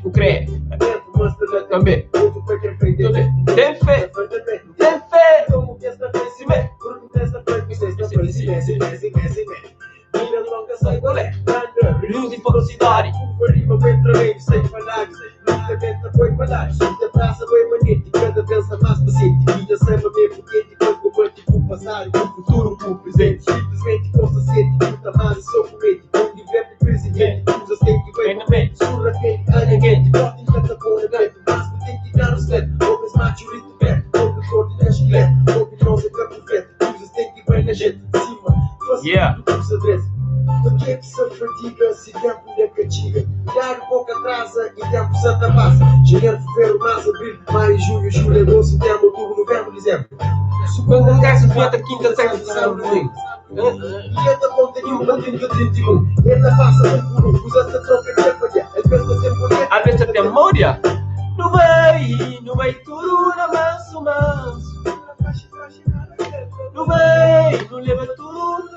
O crê também. Tem fé. Luz e velocidade. Da praça bem manete, cada dança mais paciente. Vida sem ver foguete, quando combate o passado, o futuro, o presente. Simplesmente consciente, luta mais o seu comete. Onde vive o presidente, usa sem que vem na mente. Surra quente, anda quente, forte em cada cor na mente. Mas não tem que dar o sled, ouves mate o rito verde. Ouve cor de esqueleto, ouve nós em campo verde. Usa sem que vem na gente, cima, fácil, usa adresse. Porque é que se fadiga se tempo ainda castiga? Dar um pouco atrasa e tempo se passa. Janeiro, fevereiro, março, abril, maio, junho, julho, agosto, setembro, outubro, novembro, dezembro. Segundo congresso, quarta, quinta, sexta, sábado, domingo. E esta ponta nenhuma, 30, 31. Esta passa um por um, usa-se a troca de apanhar. A festa temporária. A festa temporária. Não vai tudo na manso. Não leva tudo.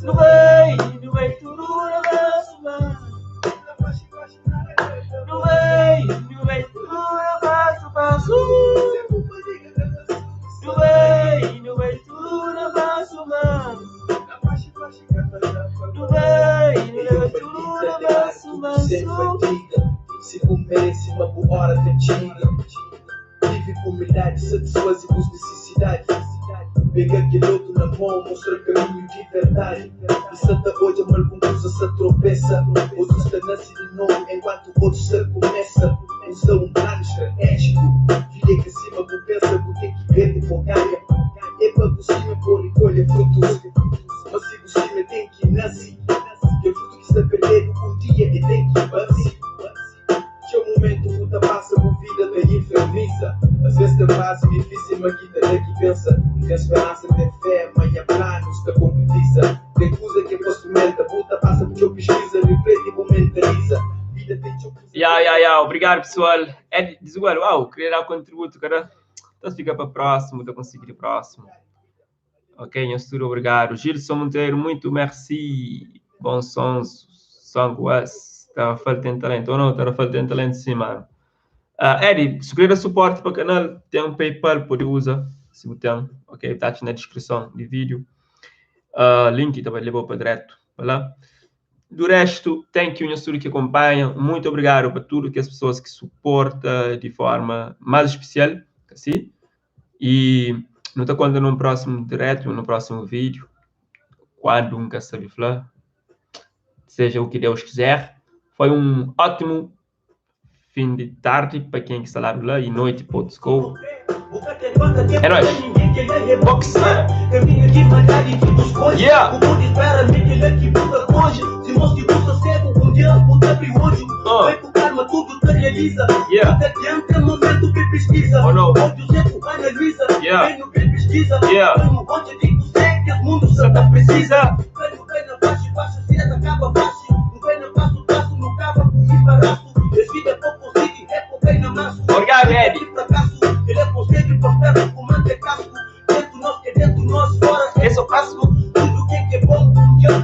Não vai tudo na manso. Não vai tudo na passo. Não vai tudo na manso. Não leva tudo na manso. Sem fadiga, se merece uma boa hora de antiga. Vive com humildade, satisfaz as necessidades. Pega aquele outro na mão, mostra caminho de verdade. E Santa hoje a malconfusa se tropeça. Outros está nasce de novo, enquanto outros se começa. Usa um plano estratégico. Filha que acima do pensa, que tem que ver de focaria. É para o cima por recolher frutos. Mas se o cima tem que nascer. Que o fruto que está perdendo um dia e tem que nascer. Que é o momento que tu passa por vida da inferniça. Às vezes tem fase difícil, mas que daqui pensa. Tem esperança, tem fé, mas há planos que concretiza. Tem coisa que é postumenta, puta passa por eu pesquisa, reflete e momentaliza. Vida tem que obrigado pessoal. É desigual, uau, queria dar contributo, cara. Então fica para próximo, então conseguir o próximo. Ok, Nhosturo, obrigado. Gilson Monteiro, muito merci. Bom sons, song was. Estava faltando talento, ou não? Estava faltando talento sim, mano. Eddie, se querer suporte para o canal, tem um PayPal, pode usar, se você tem, ok? Está aqui na descrição do vídeo. Link também levou para direto, lá. Do resto, thank you, Nhosturo, que acompanha. Muito obrigado para tudo que as pessoas que suportam de forma mais especial, assim. E não está contando no próximo direto, no próximo vídeo, quando nunca sabe falar, seja o que Deus quiser. Foi um ótimo fim de tarde para quem está lá e noite para o Disco. É nóis. Box. Yeah. Yeah. Oh no. Yeah. Yeah. Santa precisa. Obrigado, Ed. Ele é conselho, prospera, comando é casco. Dentro nós, que dentro nós, fora. Esse é o casco. Tudo que é bom,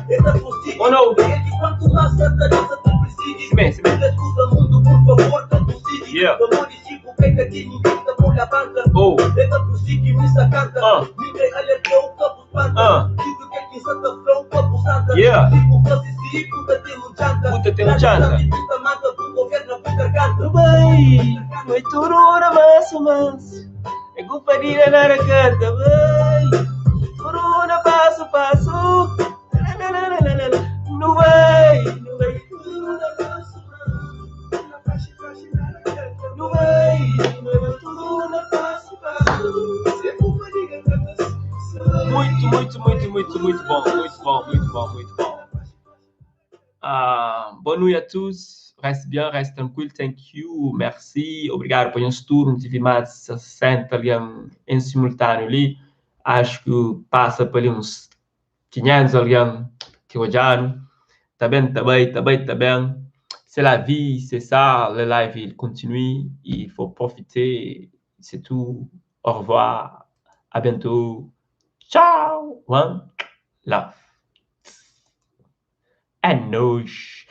ele é consigo. Oh, não. Quanto mais essa dança tu precisa. Se bem. Escuta mundo, por favor, que eu consigo. Yeah. Amor e chico, pega aqui, ninguém tá por a banca. Oh. Ele é consigo, me sacanta. Ninguém alertou, campos panta. Digo que aqui Santa Flor, campos santa. Yeah. Digo, Francisco, puta tem no janta. Puta tem no janta. Puta mata, do governo, puta bem, vai tudo na massa, é companhia na canta, bem, tudo na passo, não vai, tudo na passo, não vai, tudo na passo, muito bom. Boa noite a todos. Reste bien, reste tranquilo. Thank you, merci. Obrigado por esse turno. Tive mais de 60 ali em simultâneo ali. Acho que passa por ali uns 500 ali que olharam. Tá bem. C'est la vie, c'est ça. Le live, il continue. Il faut profiter. C'est tout. Au revoir. À bientôt. Ciao. One love. And noosh.